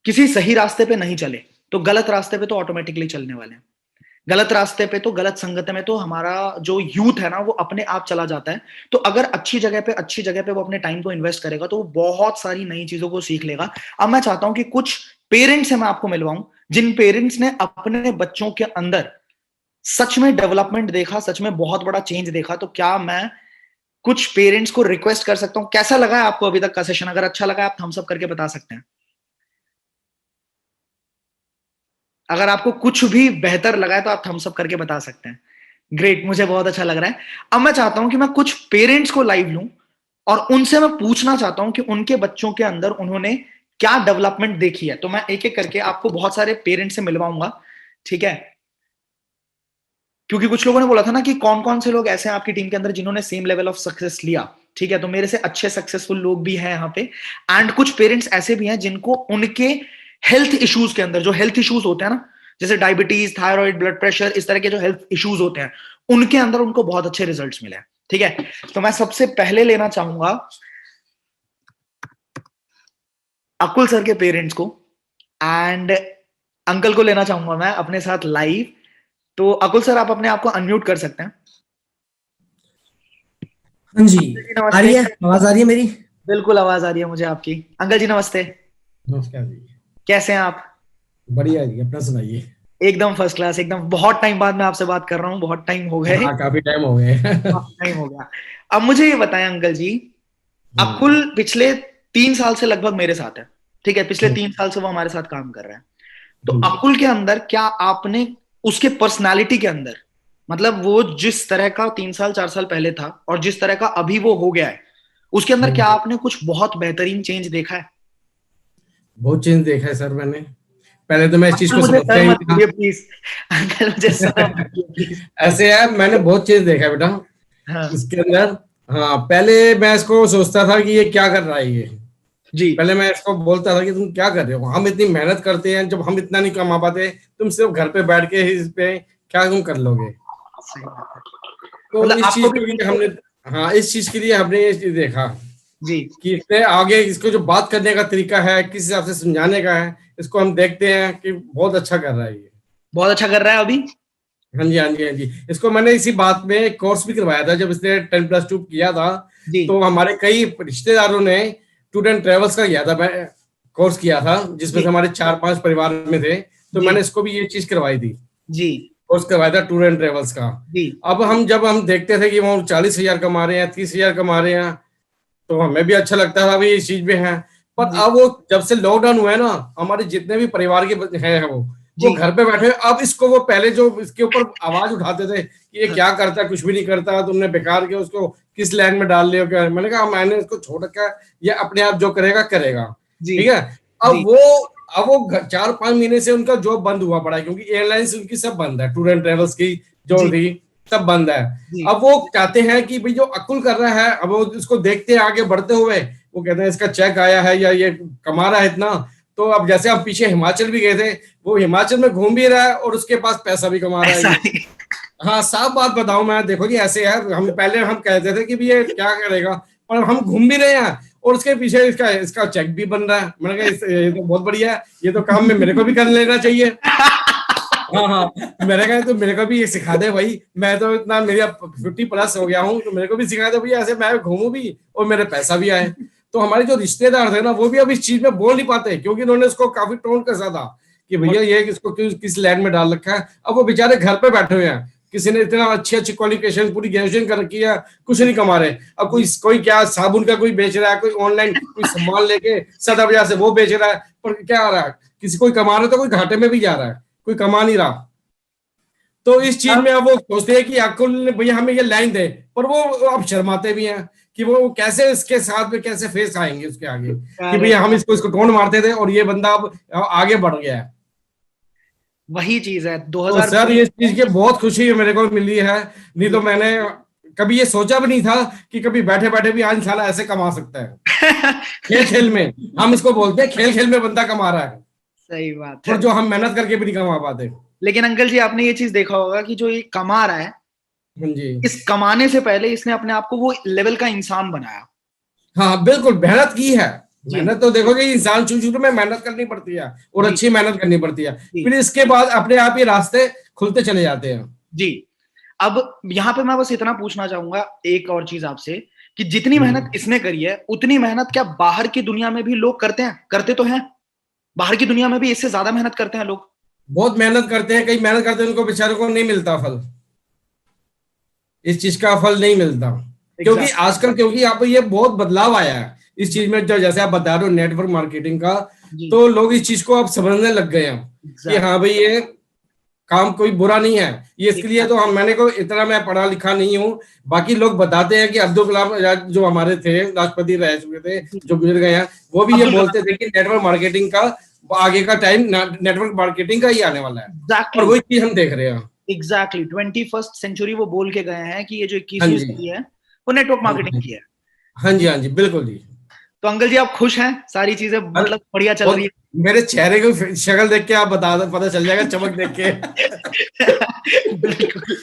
किसी सही रास्ते पे नहीं चले तो गलत रास्ते पे तो ऑटोमेटिकली चलने वाले हैं, गलत रास्ते पे तो, गलत संगत में तो हमारा जो यूथ है ना वो अपने आप चला जाता है। तो अगर अच्छी जगह पे वो अपने टाइम को इन्वेस्ट करेगा तो वो बहुत सारी नई चीजों को सीख लेगा। अब मैं चाहता हूं कि कुछ पेरेंट्स से मैं आपको मिलवाऊं, जिन पेरेंट्स ने अपने बच्चों के अंदर सच में डेवलपमेंट देखा, सच में बहुत बड़ा चेंज देखा। तो क्या मैं कुछ पेरेंट्स को रिक्वेस्ट कर सकता हूं? कैसा लगा है आपको अभी तक का सेशन? अगर अच्छा लगा आप थम्स अप करके बता सकते हैं। अगर आपको कुछ भी बेहतर लगा है तो आप थम्स अप करके बता सकते हैं। ग्रेट, मुझे बहुत अच्छा लग रहा है। अब मैं चाहता हूं कि मैं कुछ पेरेंट्स को लाइव लूं और उनसे मैं पूछना चाहता हूं कि उनके बच्चों के अंदर उन्होंने क्या डेवलपमेंट देखी है। तो मैं एक एक करके आपको बहुत सारे पेरेंट्स से मिलवाऊंगा, ठीक है? क्योंकि कुछ लोगों ने बोला था ना कि कौन कौन से लोग ऐसे हैं आपकी टीम के अंदर जिन्होंने सेम लेवल ऑफ सक्सेस लिया, ठीक है? तो मेरे से अच्छे सक्सेसफुल लोग भी हैं यहाँ पे, एंड कुछ पेरेंट्स ऐसे भी हैं जिनको उनके हेल्थ इश्यूज के अंदर, जो हेल्थ इश्यूज होते हैं ना, जैसे डायबिटीज, थायराइड, ब्लड प्रेशर, इस तरह के जो हेल्थ इश्यूज होते हैं, उनके अंदर उनको बहुत अच्छे रिजल्ट्स मिले हैं, ठीक है? तो मैं सबसे पहले लेना चाहूंगा अकुल सर के पेरेंट्स को, एंड अंकल को लेना चाहूंगा मैं अपने साथ लाइव। तो अकुल सर, आप अपने आप को अनम्यूट कर सकते हैं। हाँ जी, आ रही है आवाज? आ रही है मेरी? बिल्कुल आवाज आ रही है मुझे आपकी। अंकल जी नमस्ते। नमस्कार जी। कैसे हैं आप? बढ़िया जी, अपना सुनाइए। एकदम फर्स्ट क्लास, एकदम। बहुत टाइम बाद मैं आपसे बात कर रहा हूँ, बहुत टाइम हो गए। हाँ, काफी टाइम हो गए। काफी टाइम हो गया। अब मुझे ये बताएं अंकल जी, अकुल पिछले 3 साल से लगभग मेरे साथ है, ठीक है? पिछले 3 साल से वो हमारे साथ काम कर रहा है। तो अकुल के अंदर क्या आपने उसके पर्सनालिटी के अंदर, मतलब वो जिस तरह का 3 साल 4 साल पहले था और जिस तरह का अभी वो हो गया है, उसके अंदर क्या आपने कुछ बहुत बेहतरीन चेंज देखा है? बहुत चेंज देखा है सर मैंने। पहले तो मैं इस चीज को समझता ही था। प्लीज अंकल, मुझे प्लीज। ऐसे है, मैंने बहुत चेंज देखा है बेटा। हाँ इसके अंदर, हाँ, पहले मैं इसको सोचता था कि ये क्या कर रहा है ये जी। पहले मैं इसको बोलता था कि तुम क्या कर रहे हो, हम इतनी मेहनत करते हैं, जब हम इतना नहीं कमा पाते, तुम सिर्फ घर पे बैठ के इस पे क्या तुम कर लोगे? सही बात है। तो मतलब इस आपको चीज भी के लिए हमने, हाँ, इस चीज के लिए हमने ये चीज देखा जी कि इससे आगे इसको जो बात करने का तरीका है, किस हिसाब से समझाने का है, इसको हम देखते हैं कि बहुत अच्छा कर रहा है ये। बहुत अच्छा कर रहा है अभी। हाँ जी, हाँ जी, हाँ जी। इसको मैंने इसी बात में एक कोर्स भी करवाया था जब इसने 10+2 किया था। जी तो हमारे कई रिश्तेदारों ने टूर एंड ट्रेवल्स का किया था, मैं कोर्स किया था जिसमें से हमारे 4-5 परिवार में थे। तो जी। मैंने इसको भी ये चीज करवाई थी, जी कोर्स करवाया था टूर एंड ट्रेवल्स का। जी अब जब हम देखते थे कि वो 40,000 कमा रहे हैं, 30,000 कमा रहे हैं, तो हमें भी अच्छा लगता था भी इस चीज में है। पर अब वो जब से लॉकडाउन हुआ है ना, हमारे जितने भी परिवार के हैं वो घर पे बैठे। अब इसको वो पहले जो इसके ऊपर आवाज उठाते थे कि ये क्या करता है, कुछ भी नहीं करता, तुमने बेकार के उसको किस लाइन में डाल लिया क्या? मैंने कहा मैंने इसको छोड़ रखा है, ये अपने आप जो करेगा करेगा, ठीक है? अब वो 4-5 महीने से उनका जॉब बंद हुआ पड़ा है, क्योंकि एयरलाइंस उनकी सब बंद है, टूर एंड ट्रेवल्स की जो थी सब बंद है। अब वो चाहते हैं कि भाई जो अकुल कर रहा है, अब वो इसको देखते हैं आगे बढ़ते हुए, वो कहते हैं इसका चेक आया है या ये कमा रहा है इतना। तो अब जैसे हम पीछे हिमाचल भी गए थे, वो हिमाचल में घूम भी रहा है और उसके पास पैसा भी कमा रहा है। हाँ, साफ बात बताऊं मैं, देखो जी ऐसे है, हम कहते थे कि भी ये क्या करेगा, पर हम घूम भी रहे हैं और उसके पीछे इसका चेक भी बन रहा है। मैंने कहा ये तो बहुत बढ़िया है, ये तो काम में मेरे को भी कर लेना चाहिए। हाँ, मैंने कहा तो मेरे को भी ये सिखा दे भाई, मैं तो इतना मेरा 50+ हो गया हूँ, तो मेरे को भी सिखा दे भैया, ऐसे मैं घूमूं भी और मेरे पैसा भी आए। तो हमारे जो रिश्तेदार थे ना वो भी अब इस चीज में बोल नहीं पाते, क्योंकि उन्होंने उसको काफी टोन कसा था कि भैया ये इसको किस लैंड में डाल रखा है। अब वो बेचारे घर पे बैठे हुए हैं, किसी ने इतना अच्छी क्वालिफिकेशन पूरी ग्रेजुएशन कर रखी है, कुछ नहीं कमा रहे। अब कोई क्या साबुन का कोई बेच रहा है, कोई ऑनलाइन कोई सामान लेके 7,000 से वो बेच रहा है, पर क्या आ रहा है, किसी कोई कमा रहा है तो कोई घाटे में भी जा रहा है, कोई कमा नहीं रहा। तो इस चीज में अब वो सोचते हैं कि अकुल ने भैया हमें ये लाइन दे, पर वो अब शर्माते भी हैं कि वो कैसे इसके साथ में कैसे फेस आएंगे उसके आगे कि भैया हम इसको टोन मारते थे और ये बंदा अब आगे बढ़ गया है। वही चीज है। तो 2000 सर ये चीज की बहुत खुशी मेरे को मिली है, नहीं तो मैंने कभी ये सोचा भी नहीं था कि कभी बैठे बैठे भी आज साला ऐसे कमा सकता है। खेल खेल में हम इसको बोलते हैं, खेल खेल में बंदा कमा रहा है, सही बात है। और जो हम मेहनत करके भी नहीं कमा पाते। लेकिन अंकल जी आपने ये चीज देखा होगा कि जो ये कमा रहा है, हाँ जी, इस कमाने से पहले इसने अपने आप को वो लेवल का इंसान बनाया। हाँ बिल्कुल, मेहनत की है। जी। मेहनत तो देखोगे इंसान शुरू में मेहनत करनी पड़ती है और जी। अच्छी मेहनत करनी पड़ती है, जी। फिर इसके बाद अपने आप ही रास्ते खुलते चले जाते हैं। जी। अब यहाँ पे मैं बस इतना पूछना चाहूंगा एक और चीज आपसे कि जितनी मेहनत इसने करी है उतनी मेहनत क्या बाहर की दुनिया में भी लोग करते हैं? करते तो हैं, बाहर की दुनिया में भी इससे ज्यादा मेहनत करते हैं लोग। बहुत मेहनत करते हैं, कई मेहनत करते हैं, उनको बेचारों को नहीं मिलता फल, इस चीज का फल नहीं मिलता। क्योंकि आजकल क्योंकि आप ये बहुत बदलाव आया है इस चीज में, जो जैसे आप बता रहे हो नेटवर्क मार्केटिंग का, तो लोग इस चीज को अब समझने लग गए हैं कि हाँ भाई ये काम कोई बुरा नहीं है। ये इसके लिए तो मैंने को इतना मैं पढ़ा लिखा नहीं हूँ, बाकी लोग बताते हैं कि अब्दुल कलाम जो हमारे थे राष्ट्रपति रह चुके थे, जो गुजर गए हैं, वो भी ये बोलते थे कि नेटवर्क मार्केटिंग का आगे का टाइम नेटवर्क मार्केटिंग का ही आने वाला है। और वही चीज हम देख रहे हैं। एग्जैक्टली 21st सेंचुरी वो बोल के गए हैं कि ये जो 21वीं सदी है वो नेटवर्क मार्केटिंग की है। हाँ जी, हाँ जी, बिल्कुल जी। तो अंकल जी आप खुश हैं? सारी चीजें मतलब बढ़िया चल रही है? मेरे चेहरे की शक्ल देख के आप बता दो, पता चल जाएगा, चमक देख के। बिल्कुल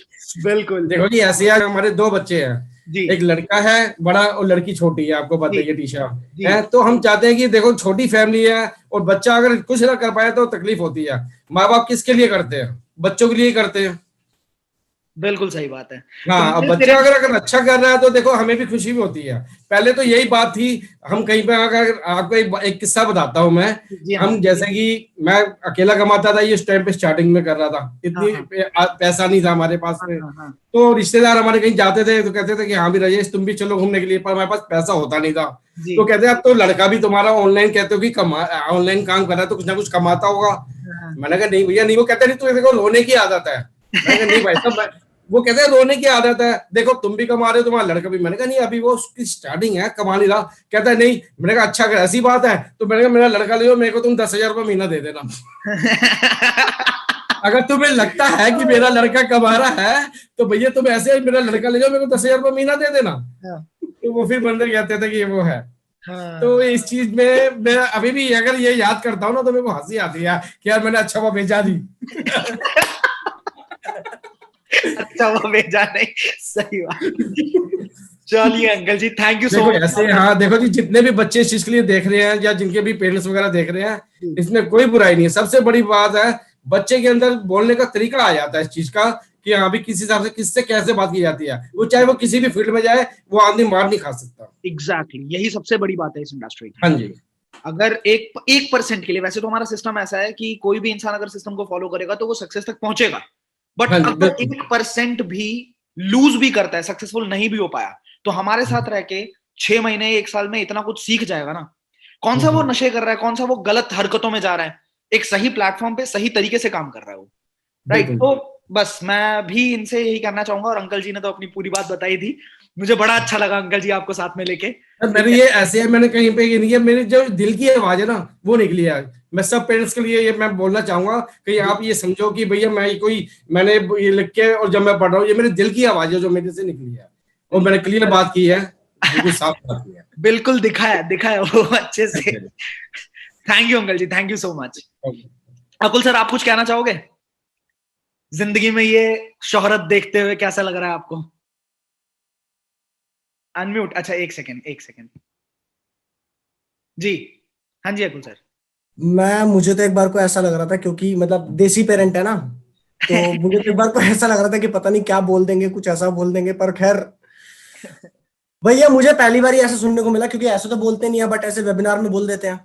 बिल्कुल। देखो जी ऐसे यार हमारे 2 बच्चे हैं जी। एक लड़का है बड़ा और लड़की छोटी है, आपको पता है टीशा जी। है। तो हम चाहते हैं कि देखो छोटी फैमिली है और बच्चा अगर कुछ ना कर पाए तो तकलीफ होती है। माँ बाप किसके लिए करते हैं? बच्चों के लिए करते हैं। बिल्कुल सही बात है। हाँ, अब बच्चा अगर अच्छा कर रहा है तो देखो हमें भी खुशी भी होती है। पहले तो यही बात थी, हम कहीं पे अगर आपको एक किस्सा बताता हूँ मैं। हम जैसे कि मैं अकेला कमाता था, ये इस टाइम पे स्टार्टिंग में कर रहा था, इतनी पैसा नहीं था हमारे पास में। तो रिश्तेदार हमारे कहीं जाते थे तो कहते थे कि हाँ भी राजेश तुम भी चलो घूमने के लिए, पर हमारे पास पैसा होता नहीं था। तो कहते अब तो लड़का भी तुम्हारा ऑनलाइन कहते हो कि ऑनलाइन काम कर रहा है तो कुछ ना कुछ कमाता होगा। मैंने कहा नहीं भैया नहीं। वो कहते नहीं तुम्हें देखो रोने की आदत है। मैंने कहा नहीं भाई साहब, वो कहते हैं रोने की आदत है, देखो तुम भी कमा रहे हो तुम्हारा लड़का भी। मैंने कहा नहीं अभी वो उसकी स्टार्टिंग है, कमा नहीं रहा। कहता है नहीं। मैंने कहा अच्छा अगर ऐसी बात है तो मैंने कहा मेरा लड़का ले लो, मेरे को तुम 10,000 रुपये महीना दे देना। अगर तुम्हें लगता है कि मेरा लड़का कमा रहा है तो भैया तुम ऐसे मेरा लड़का ले जाओ, मेरे को 10,000 रुपये महीना दे देना। तो वो फिर बंदर कहते थे कि वो है। तो इस चीज में मैं अभी भी अगर ये याद करता हूँ ना तो मेरे को हंसी आती है कि यार मैंने अच्छा वो भेजा दी। अच्छा वो भेजा नहीं, सही बात। चलिए uncle ji thank you so much. ऐसे हाँ देखो जी जितने भी बच्चे इस चीज के लिए देख रहे हैं या जिनके भी पेरेंट्स वगैरह देख रहे हैं, इसमें कोई बुराई नहीं है। सबसे बड़ी बात है बच्चे के अंदर बोलने का तरीका आ जाता है इस चीज का कि हाँ भी किस हिसाब से किससे कैसे बात की जाती है। वो चाहे वो किसी भी फील्ड में जाए वो आदमी मार नहीं खा सकता। एग्जैक्टली यही सबसे बड़ी बात है इस इंडस्ट्री की। हाँ जी। अगर 1% के लिए, वैसे तो हमारा सिस्टम ऐसा है कि कोई भी इंसान अगर सिस्टम को फॉलो करेगा तो वो सक्सेस तक पहुंचेगा, बट अगर 1% भी लूज भी करता है, सक्सेसफुल नहीं भी हो पाया, तो हमारे साथ रह के 6 महीने 1 साल में इतना कुछ सीख जाएगा ना, कौन सा वो नशे कर रहा है, कौन सा वो गलत हरकतों में जा रहा है, एक सही प्लेटफॉर्म पे सही तरीके से काम कर रहा है वो, राइट। तो बस मैं भी इनसे यही कहना चाहूंगा, और अंकल जी ने तो अपनी पूरी बात बताई थी। मुझे बड़ा अच्छा लगा अंकल जी आपको साथ में लेके। मेरे ये ऐसे है, मैंने कहीं पे ये नहीं है, मेरी जो दिल की आवाज है ना वो निकली है। मैं सब पेरेंट्स के लिए ये मैं बोलना चाहूंगा कि आप ये समझो कि भैया मैंने ये लिख के और जब मैं पढ़ रहा हूँ ये मेरे दिल की आवाज है जो मेरे से निकली है, और मैंने क्लियर बात की है, बिल्कुल साफ बात की है। बिल्कुल दिखाया वो अच्छे से। Thank you uncle ji, thank you so much. Akul sir आप कुछ कहना चाहोगे? जिंदगी में ये शोहरत देखते हुए कैसा लग रहा है आपको? अनम्यूट। अच्छा एक सेकंड जी। हाँ जी अकुल सर। मुझे तो एक बार को ऐसा लग रहा था, क्योंकि मतलब देसी पेरेंट है ना, तो मुझे तो एक बार को ऐसा लग रहा था कि पता नहीं क्या बोल देंगे, कुछ ऐसा बोल देंगे, पर खैर भैया मुझे पहली बार ही ऐसा सुनने को मिला, क्योंकि ऐसे तो बोलते नहीं है, बट ऐसे वेबिनार में बोल देते हैं।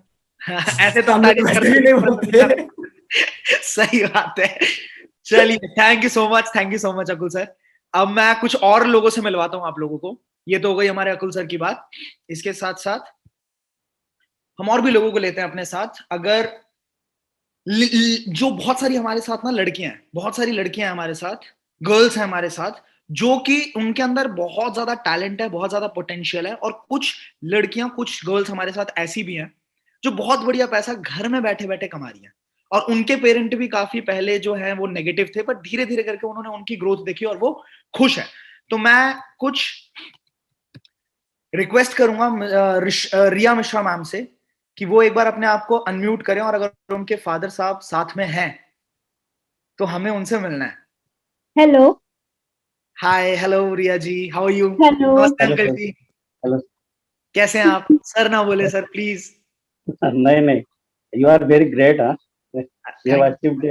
ऐसे तो हम सामने तो तारीफ वैसे भी नहीं बोलते। करते। सही बात है। चलिए, thank you so much Akul sir. अब मैं कुछ और लोगों से मिलवाता हूँ आप लोगों को। ये तो हो गई हमारे अकुल सर की बात। इसके साथ साथ हम और भी लोगों को लेते हैं अपने साथ। अगर जो बहुत सारी हमारे साथ ना लड़कियां हैं, बहुत सारी लड़कियां हैं हमारे साथ, गर्ल्स हैं हमारे साथ, जो कि उनके अंदर बहुत ज्यादा टैलेंट है, बहुत ज्यादा पोटेंशियल है। और कुछ लड़कियां, कुछ गर्ल्स हमारे साथ ऐसी भी हैं जो बहुत बढ़िया पैसा घर में बैठे बैठे कमा रही हैं। और उनके पेरेंट भी काफी पहले जो है वो नेगेटिव थे, पर धीरे धीरे करके उन्होंने उनकी ग्रोथ देखी और वो खुश है। तो मैं कुछ रिक्वेस्ट करूंगा रिया मिश्रा मैम से कि वो एक बार अपने आप को अनम्यूट करें, और अगर उनके फादर साहब साथ में हैं तो हमें उनसे मिलना है। Hello. Hi, hello Riya ji, how are you? Hello. नमस्ते हेलो अंकल सर। जी, हेलो। कैसे हैं आप? सर ना बोले सर प्लीज। नहीं नहीं, यू आर वेरी ग्रेट। हाँ, you have achieved,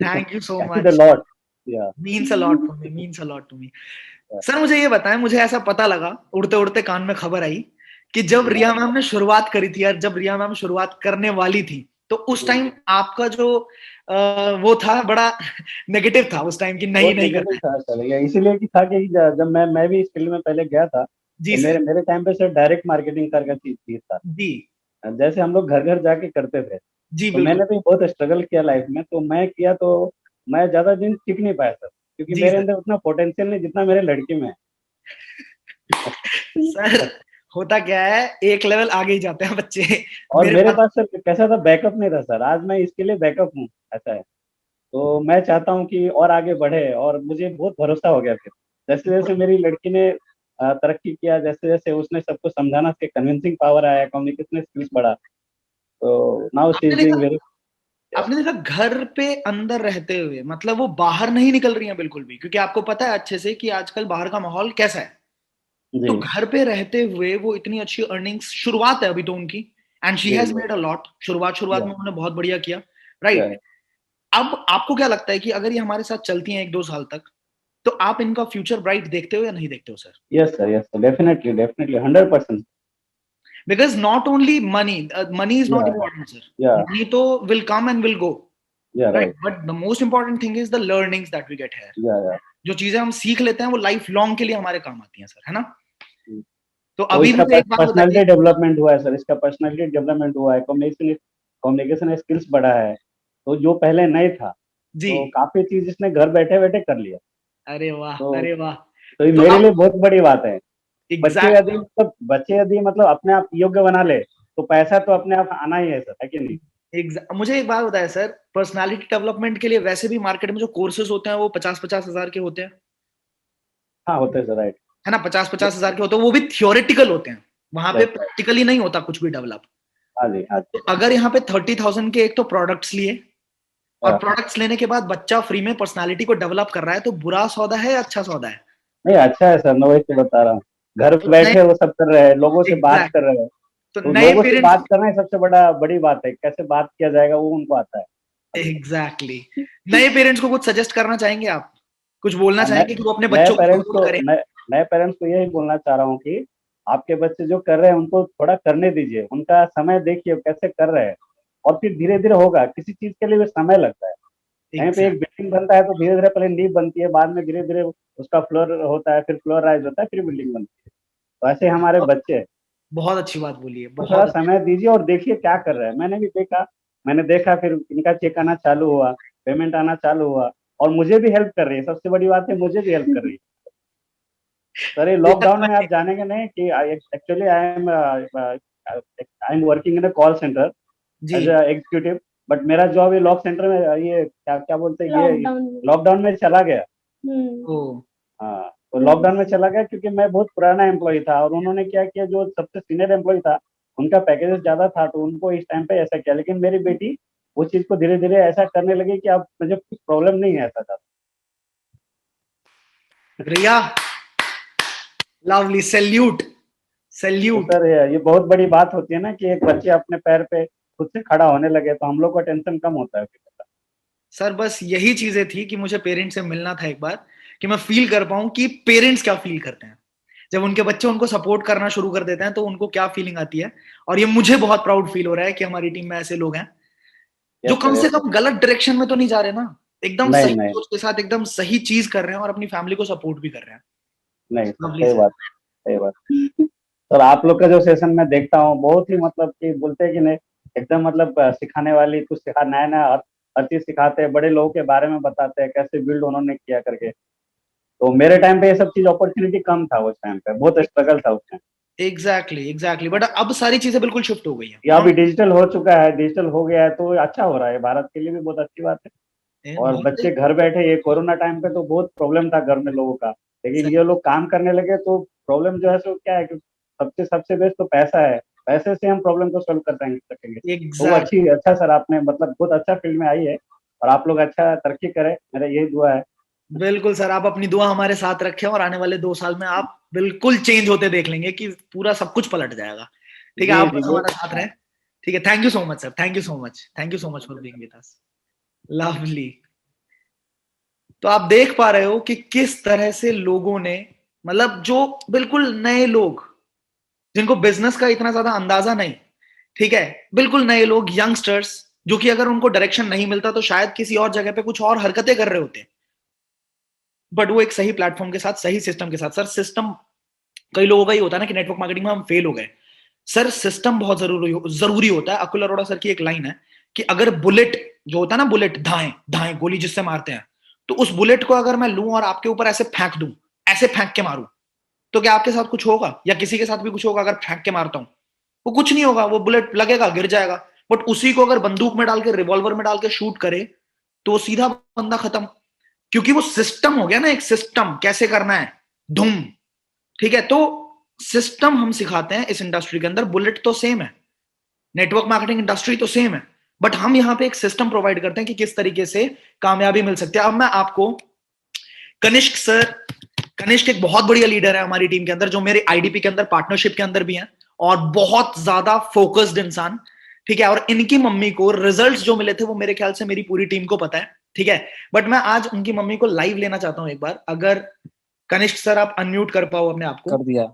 thank you so achieved a much. Lot. Yeah means a lot to me, means a lot to me. Sir मुझे ये बताएं, मुझे ऐसा पता लगा, उड़ते उड़ते कान में खबर आई कि जब रिया मैम ने शुरुआत करी थी, यार जब रिया मैम शुरुआत करने वाली थी, तो उस टाइम आपका जो वो था बड़ा नेगेटिव था उस टाइम, कि नहीं बहुत नहीं करना नेगेटिव है। था सर, ये इसीलिए कि था कि जब मैं भी इस फील्ड में पहले गया था, जी तो सर। मेरे मेरे टाइम पे सर डायरेक्ट मार्केटिंग का चीज था। जी जैसे हम लोग घर घर जाके करते थे, जी तो बिल्कुल। मैंने भी बहुत स्ट्रगल किया लाइफ में। तो मैं किया तो मैं ज्यादा दिन टिक नहीं पाया सर, क्योंकि जी मेरे सर। अंदर उतना पोटेंशियल नहीं जितना मेरे लड़के में है। सर होता क्या है, एक लेवल आगे ही जाते हैं बच्चे। और मेरे मेरे पास। पास सर कैसा था, बैकअप नहीं था सर। आज मैं इसके लिए बैकअप हूँ, ऐसा है। तो मैं चाहता हूँ कि और आगे बढ़े, और मुझे बहुत भरोसा हो गया फिर जैसे जैसे मेरी लड़की ने तरक्की किया, जैसे जैसे उसने सबको समझाना, उसके कन्विंसिंग पावर आया, कम्युनिकेशन स्किल्स बढ़ा। तो नाउ शी आपने इज देखा, डूइंग वेरी। आपने देखा घर पे अंदर रहते हुए, मतलब वो बाहर नहीं निकल रही हैं बिल्कुल भी, क्योंकि आपको पता है अच्छे से कि आजकल बाहर का माहौल कैसा है। तो जी घर पे रहते हुए वो इतनी अच्छी अर्निंग्स, शुरुआत है अभी तो उनकी, एंड शी जी हैज जी। Made a lot. शुरुआत शुरुआत या में उन्होंने बहुत बढ़िया किया, या राइट। अब आपको क्या लगता है कि अगर ये हमारे साथ चलती हैं 1-2 साल तक, तो आप इनका फ्यूचर ब्राइट देखते हो या नहीं देखते हो sir? Yes sir, definitely definitely 100%। Because not only money, money is yeah not important sir. Yeah money तो will come and will go, yeah right, right. But the most important thing is the learnings that we get here. Yeah जो चीजें हम सीख लेते हैं वो life long के लिए हमारे काम आती हैं सर, है ना? तो तो अभी इसका मुझे एक बात बताइए। पर्सनालिटी डेवलपमेंट हुआ है सर, इसका पर्सनालिटी डेवलपमेंट हुआ है, कम्युनिकेशन कम्युनिकेशन स्किल्स बढ़ा है। तो जो पहले नहीं था, जी। तो काफी चीज इसने घर बैठे बैठे कर लिया। अरे वाह, तो अरे वाह। तो ये तो मेरे अब लिए बहुत बड़ी बात है। एग्जैक्टली, बच्चे यदि मतलब अपने आप योग्य बना ले, तो पैसा तो अपने आप आना ही है सर, है कि नहीं? मुझे एक बात बताया सर, पर्सनालिटी डेवलपमेंट के लिए वैसे भी मार्केट में जो कोर्सेज होते हैं वो 50-50 हजार के होते हैं, हाँ होते हैं सर, राइट। है ना? 50-50 हजार के होते हैं, वो भी थियोरेटिकल होते हैं। वहां पे यस राइट। प्रैक्टिकली नहीं होता कुछ भी डेवलप। हाँ जी हाँ जी। तो अगर यहाँ पे 30,000 के एक तो प्रोडक्ट्स लिए, और हाँ। प्रोडक्ट्स लेने के बाद बच्चा फ्री में पर्सनालिटी को डेवलप कर रहा है, तो बुरा सौदा है या अच्छा सौदा है? नहीं अच्छा है सर, मैं वही तो बता रहा हूँ। घर तो नए, बैठे वो सब कर रहे हैं, लोगों से बात एग्जैक्ट, कर रहे हैं। तो तो नए लोगों से पेरेंट्स, बात करना ही सबसे बड़ी बात है। कैसे बात किया जाएगा वो उनको आता है। एग्जैक्टली, नए पेरेंट्स को कुछ सजेस्ट करना चाहेंगे आप? कुछ बोलना हाँ, मैं चाहेंगे कि वो अपने नए बच्चों को पेरेंट्स सपोर्ट को करें? नए पेरेंट्स को यही बोलना चाह रहा हूँ कि आपके बच्चे जो कर रहे हैं उनको थोड़ा करने दीजिए, उनका समय देखिए कैसे कर रहे हैं, और फिर धीरे धीरे होगा। किसी चीज के लिए भी समय लगता है। कहीं पे एक एग्जैक्ट, बिल्डिंग बनता है तो धीरे धीरे पहले नींव बनती है, बाद में धीरे धीरे उसका फ्लोर होता है, फिर फ्लोर राइज होता है, फिर बिल्डिंग बनती है। तो ऐसे हमारे बच्चे हैं। बहुत अच्छी बात बोली है, तो थोड़ा बहुत अच्छी। समय दीजिए और देखिए क्या कर रहे हैं। मैंने देखा, फिर इनका चेक आना चालू हुआ, पेमेंट आना चालू हुआ, और मुझे भी हेल्प कर रही है। सबसे बड़ी बात है, मुझे भी हेल्प कर रही है। सर ये देखा लॉकडाउन तो में आप मैंने। जानेंगे नहीं कि actually I am working in a call centre जी। As a executive. बट मेरा जॉब ये लॉक सेंटर में, ये क्या क्या बोलते हैं, ये लॉकडाउन में। लॉकडाउन में चला गया। ओ। हाँ, तो लॉकडाउन में चला गया क्योंकि मैं बहुत पुराना एम्प्लॉय था, और उन्होंने क्या किया, जो सबसे सीनियर एम्प्लॉय था उनका पैकेज ज्यादा था, तो उनको इस टाइम पे ऐसा किया। लेकिन मेरी बेटी वो चीज को धीरे धीरे ऐसा करने लगी कि अब मुझे कुछ प्रॉब्लम नहीं है ऐसा था। रिया, लवली, सैल्यूट, तो सैल्यूट। सर ये बहुत बड़ी बात होती है ना कि एक बच्चे अपने पैर पे खुद से खड़ा होने लगे, तो हम लोग का टेंशन कम होता है फिर। सर बस यही चीजें थी कि मुझे पेरेंट्स से मिलना था एक बार, कि मैं फील कर पाऊं कि पेरेंट्स क्या फील करते हैं। जब उनके बच्चे उनको सपोर्ट करना शुरू कर देते हैं तो उनको क्या फीलिंग आती है। और ये मुझे बहुत प्राउड फील हो रहा है कि हमारी टीम में ऐसे लोग हैं जो Yes, कम sir, से yes, कम गलत डायरेक्शन में तो नहीं जा रहे ना, एकदम नहीं सही नहीं सोच के साथ एकदम सही चीज कर रहे हैं और अपनी फैमिली को सपोर्ट भी कर रहे हैं। नहीं लवली सही सर। बात, सही बात। और आप लोग का जो सेशन मैं देखता हूँ बहुत ही मतलब कि बोलते हैं कि नहीं, एकदम मतलब सिखाने वाली, कुछ सिखा नया नया हर चीज सिखाते हैं, बड़े लोगों के बारे में बताते हैं कैसे बिल्ड उन्होंने किया करके। तो मेरे टाइम पे ये सब चीज अपॉर्चुनिटी कम था, उस टाइम पे बहुत स्ट्रगल था उस टाइम। एग्जैक्टली बट अब सारी चीजें बिल्कुल शिफ्ट हो गई या हैं। अभी डिजिटल हो चुका है, डिजिटल हो गया है, तो अच्छा हो रहा है, भारत के लिए भी बहुत अच्छी बात है। और बहुत बच्चे घर बैठे, ये कोरोना टाइम पे तो बहुत प्रॉब्लम था घर में लोगों का, लेकिन ये लोग काम करने लगे तो प्रॉब्लम जो है सो क्या है कि सबसे सबसे बेस्ट तो पैसा है, पैसे से हम प्रॉब्लम को सोल्व कर सकेंगे। तो वो एग्जैक्ट अच्छा सर, आपने मतलब बहुत अच्छा फील्ड में आई है, और आप लोग अच्छा तरक्की करें, मेरा यही दुआ है। बिल्कुल सर, आप अपनी दुआ हमारे साथ रखें और आने वाले 2 साल में आप बिल्कुल चेंज होते देख लेंगे कि पूरा सब कुछ पलट जाएगा। ठीक है, जी आप जी बस ये हमारे साथ रहें। ठीक है, thank you so much sir, thank you so much, thank you so much for being with us. Lovely. तो आप देख पा रहे हो कि किस तरह से लोगों ने, मतलब जो बिल्कुल नए लोग जिनको बिजनेस का इतना ज्यादा अंदाजा नहीं, ठीक है, बिल्कुल नए लोग, यंगस्टर्स, जो कि अगर उनको डायरेक्शन नहीं मिलता तो शायद किसी और जगह पे कुछ और हरकतें कर रहे होते, बट वो एक सही प्लेटफॉर्म के साथ, सही सिस्टम के साथ। सर सिस्टम, कई लोगों का ही होता है ना कि नेटवर्क मार्केटिंग में हम फेल हो गए। सर सिस्टम बहुत जरूरी होता है। अकुल अरोड़ा सर की एक लाइन है कि अगर बुलेट जो होता है ना, बुलेट धाए धाए गोली जिससे मारते हैं, तो उस बुलेट को अगर मैं लूं और आपके ऊपर ऐसे फेंक दूं, ऐसे फेंक के मारूं, तो क्या आपके साथ कुछ होगा या किसी के साथ भी कुछ होगा? अगर फेंक के मारता हूं वो कुछ नहीं होगा, वो बुलेट लगेगा, गिर जाएगा। बट उसी को अगर बंदूक में डाल के, रिवॉल्वर में डाल के शूट करे तो सीधा बंदा खत्म, क्योंकि वो सिस्टम हो गया ना, एक सिस्टम कैसे करना है, धूम। ठीक है, तो सिस्टम हम सिखाते हैं इस इंडस्ट्री के अंदर। बुलेट तो सेम है, नेटवर्क मार्केटिंग इंडस्ट्री तो सेम है, बट हम यहां पे एक सिस्टम प्रोवाइड करते हैं कि किस तरीके से कामयाबी मिल सकती है। अब मैं आपको कनिष्क सर, कनिष्क एक बहुत बढ़िया लीडर है हमारी टीम के अंदर, जो मेरे आईडीपी के अंदर पार्टनरशिप के अंदर भी है, और बहुत ज्यादा फोकस्ड इंसान। ठीक है, और इनकी मम्मी को रिजल्ट्स जो मिले थे वो मेरे ख्याल से मेरी पूरी टीम को पता है। ठीक है, बट मैं आज उनकी मम्मी को लाइव लेना चाहता हूं एक बार। अगर कनिष्क सर आप अनम्यूट कर पाओ अपने आप को। कर दिया।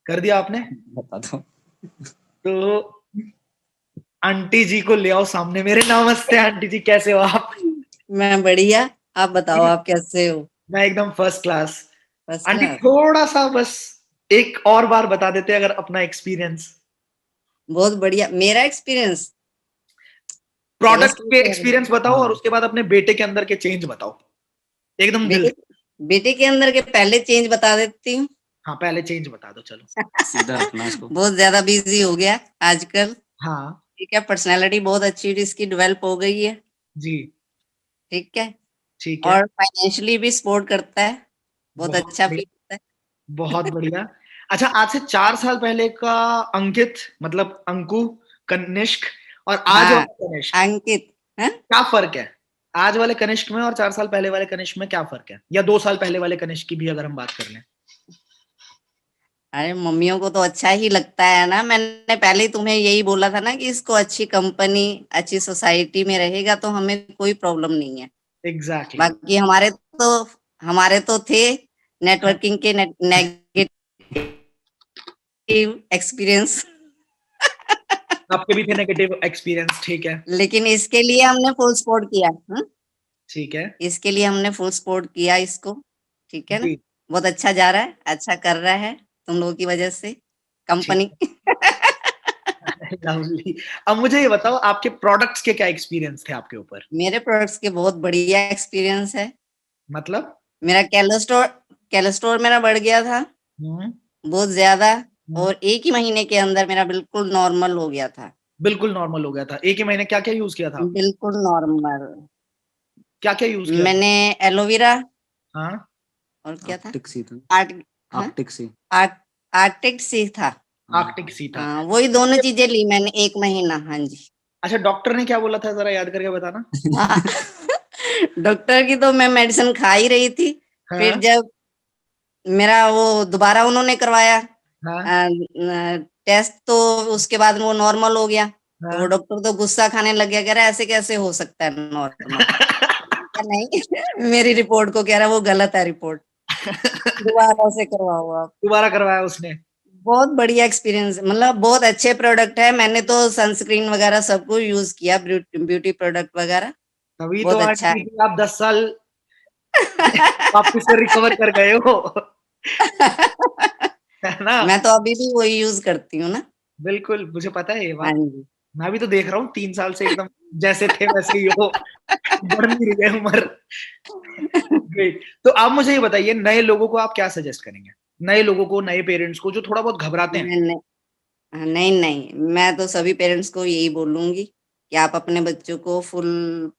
कर दिया आपने? बता दो। तो आंटी जी को ले आओ सामने मेरे। नमस्ते आंटी जी, कैसे हो आप? मैं बढ़िया, आप बताओ आप कैसे हो? मैं एकदम first class. First aunty class. थोड़ा सा बस एक और बार बता देते अगर अपना एक्सपीरियंस, बहुत बढ़िया। मेरा एक्सपीरियंस प्रोडक्ट के बेटे एक्सपीरियंस बताओ और उसके बाद अपने बेटे के अंदर के चेंज बताओ, एकदम दिल से। बेटे के अंदर के पहले चेंज बता देती हूँ। हाँ, पहले चेंज बता दो चलो। सीधा रखना इसको। बहुत ज्यादा बिजी हो गया आजकल। हाँ ठीक है, पर्सनालिटी बहुत अच्छी इसकी डेवलप हो गई है। जी, ठीक है, ठीक है। और फाइनेंशियली भी सपोर्ट करता है, बहुत अच्छा फील होता है। बहुत बढ़िया। अच्छा, आज से 4 साल पहले का अंकित, मतलब अंकु, कनिष्क, और आज हाँ, वाला कनिष्क, अंकित। हाँ? क्या फर्क है आज वाले कनिष्क में और 4 साल पहले वाले कनिष्क में? क्या फर्क है? या 2 साल पहले वाले कनिष्क की भी अगर हम बात कर लें। अरे मम्मियों को तो अच्छा ही लगता है ना। मैंने पहले तुम्हें यही बोला था ना कि इसको अच्छी कंपनी, अच्छी सोसाइटी में रहेगा तो हमें कोई प्रॉब्लम नहीं है। एग्जैक्टली। बाकी हमारे तो थे नेटवर्किंग के नेगेटिव एक्सपीरियंस। आपके भी थे नेगेटिव एक्सपीरियंस, ठीक है। लेकिन इसके लिए हमने फुल सपोर्ट किया। ठीक है इसके लिए हमने फुल सपोर्ट किया इसको। ठीक है ना, जी, बहुत अच्छा जा रहा है, अच्छा कर रहा है तुम लोगों की वजह से कंपनी। लवली। अब मुझे ये बताओ, आपके प्रोडक्ट्स के क्या एक्सपीरियंस थे आपके ऊपर? मेरे प्रोडक्ट्स के बहुत बढ़िया एक्सपीरियंस है। मतलब? मेरा कैलोस्टोर मेरा बढ़ गया था बहुत ज्यादा, और एक ही महीने के अंदर मेरा बिल्कुल नॉर्मल हो गया था। बिल्कुल नॉर्मल हो गया था? एक ही महीने क्या क्या यूज किया था? बिल्कुल नॉर्मल। क्या क्या यूज किया? मैंने एलोवेरा हाँ, और क्या था, आर्टिक सी था। हाँ? आर्टिक सी। आर्टिक सी था। आर्कटिक सी था। हाँ, वही दोनों चीजें ली मैंने 1 महीना। हाँ जी। अच्छा, डॉक्टर ने क्या बोला था, जरा याद करके बताना। हाँ। डॉक्टर की तो मैं मेडिसिन खा ही रही थी। हाँ, फिर जब मेरा वो दोबारा उन्होंने करवाया हाँ, टेस्ट, तो उसके बाद वो नॉर्मल हो गया। तो वो हाँ। डॉक्टर तो गुस्सा खाने लग गया, कह रहा है ऐसे कैसे हो सकता है नॉर्मल। नहीं, मेरी रिपोर्ट को कह रहा है वो गलत है रिपोर्ट। दोबारा से करवाओ आप। दोबारा करवाया उसने? बहुत बढ़िया एक्सपीरियंस, मतलब बहुत अच्छे प्रोडक्ट है। मैंने तो सनस्क्रीन वगैरह सब कुछ यूज किया, ब्यूटी प्रोडक्ट वगैरह, तभी तो बहुत अच्छा आंटी जी आप 10 साल वापस से रिकवर कर गए हो, है ना? मैं तो अभी भी वही यूज करती हूँ ना। बिल्कुल, मुझे पता है ये हाँ बात। जी। मैं भी तो देख रहा हूँ 3 साल से एकदम जैसे थे वैसे ही हो, बढ़ नहीं रही है उम्र। ग्रेट। तो आप मुझे ये बताइए, नए लोगों को आप क्या सजेस्ट करेंगे? नए लोगों को, नए पेरेंट्स को जो थोड़ा बहुत घबराते हैं। नहीं नहीं नहीं, मैं तो सभी पेरेंट्स को यही बोलूंगी कि आप अपने बच्चों को फुल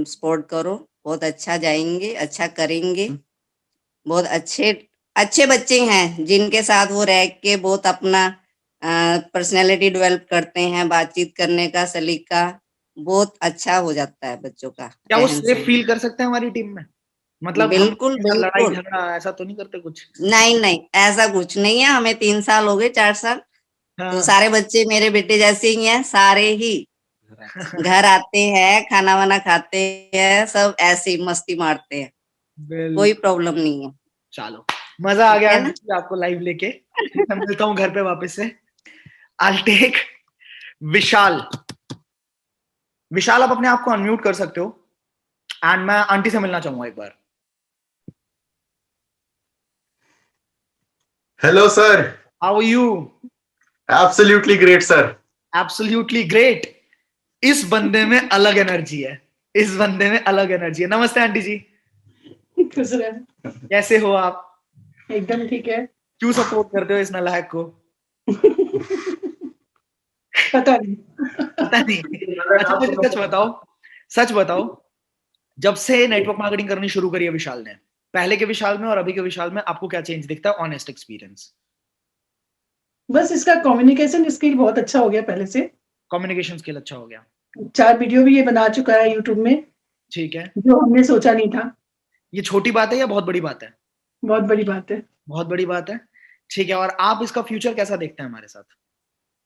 सपोर्ट करो, बहुत अच्छा जाएंगे, अच्छा करेंगे। बहुत अच्छे अच्छे बच्चे हैं जिनके साथ वो रह के बहुत अपना पर्सनैलिटी डेवलप करते हैं, बातचीत करने का सलीका बहुत अच्छा हो जाता है बच्चों का क्या वो रहन सेफ सहन। फील कर सकते हैं हमारी टीम में? मतलब हम बिल्कुल ऐसा लड़ाई बिल्कुल। झगड़ा ऐसा तो नहीं करते कुछ? नहीं नहीं, ऐसा कुछ नहीं है। हमें 3 साल हो गए, 4 साल, तो हाँ। सारे बच्चे मेरे बेटे जैसे ही हैं, सारे ही घर आते हैं, खाना वाना खाते हैं, सब ऐसे ही मस्ती मारते हैं, बिल कोई प्रॉब्लम नहीं है। चलो, मजा आ ठीक गया है आंटी ना। जी आपको लाइव लेके। मैं मिलता हूँ घर पे वापस से। आई टेक विशाल। विशाल, आप अपने आप को अनम्यूट कर सकते हो, एंड मैं आंटी से मिलना चाहूंगा एक बार। Hello, sir. How are you? Absolutely great, sir. Absolutely great. इस बंदे में अलग एनर्जी है, इस बंदे में अलग एनर्जी है। नमस्ते आंटी जी, खुश रहे। कैसे हो आप? एकदम ठीक है। क्यों सपोर्ट करते हो इस नालायक को? पता नहीं। पता नहीं। अच्छा मुझे सच बताओ, सच बताओ, जब से नेटवर्क मार्केटिंग करनी शुरू करी है विशाल ने, पहले के विशाल में और अभी के विशाल में आपको क्या चेंज दिखता है? Honest experience. बस इसका कम्युनिकेशन स्किल बहुत अच्छा हो गया पहले से। कम्युनिकेशन स्किल अच्छा हो गया। 4 वीडियो भी ये बना चुका है यूट्यूब में, ठीक है। जो हमने सोचा नहीं था। ये छोटी बात है या बहुत बड़ी बात है? बहुत बड़ी बात है। बहुत बड़ी बात है। ठीक है, और आप इसका फ्यूचर कैसा देखते हैं हमारे साथ?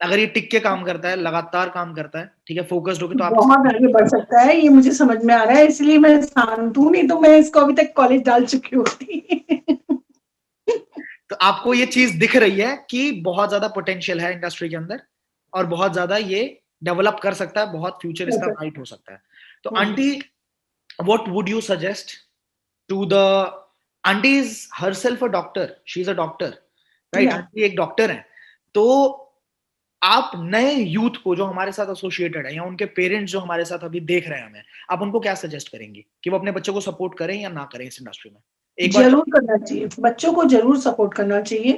अगर ये टिक के काम करता है, लगातार काम करता है, ठीक है, फोकस्ड होकर, तो आप बहुत आगे बढ़ सकता है, ये मुझे समझ में आ रहा है, इसलिए मैं शांत हूँ, नहीं तो मैं इसको अभी तक कॉलेज डाल चुकी होती। तो आपको ये चीज दिख रही है कि बहुत ज्यादा पोटेंशियल है इंडस्ट्री के अंदर और बहुत ज्यादा ये डेवलप कर सकता है, बहुत फ्यूचर इसका ब्राइट हो सकता है। तो aunty, what would you suggest to the aunty? Is herself a doctor, she is a doctor, right? Aunty एक डॉक्टर है। तो आप नए यूथ को जो हमारे साथ एसोसिएटेड है या उनके पेरेंट्स जो हमारे साथ अभी देख रहे हैं हमें, आप उनको क्या सजेस्ट करेंगे कि वो अपने बच्चों को सपोर्ट करें या ना करें इस इंडस्ट्री में? एक बार जरूर करना चाहिए, बच्चों को जरूर सपोर्ट करना चाहिए,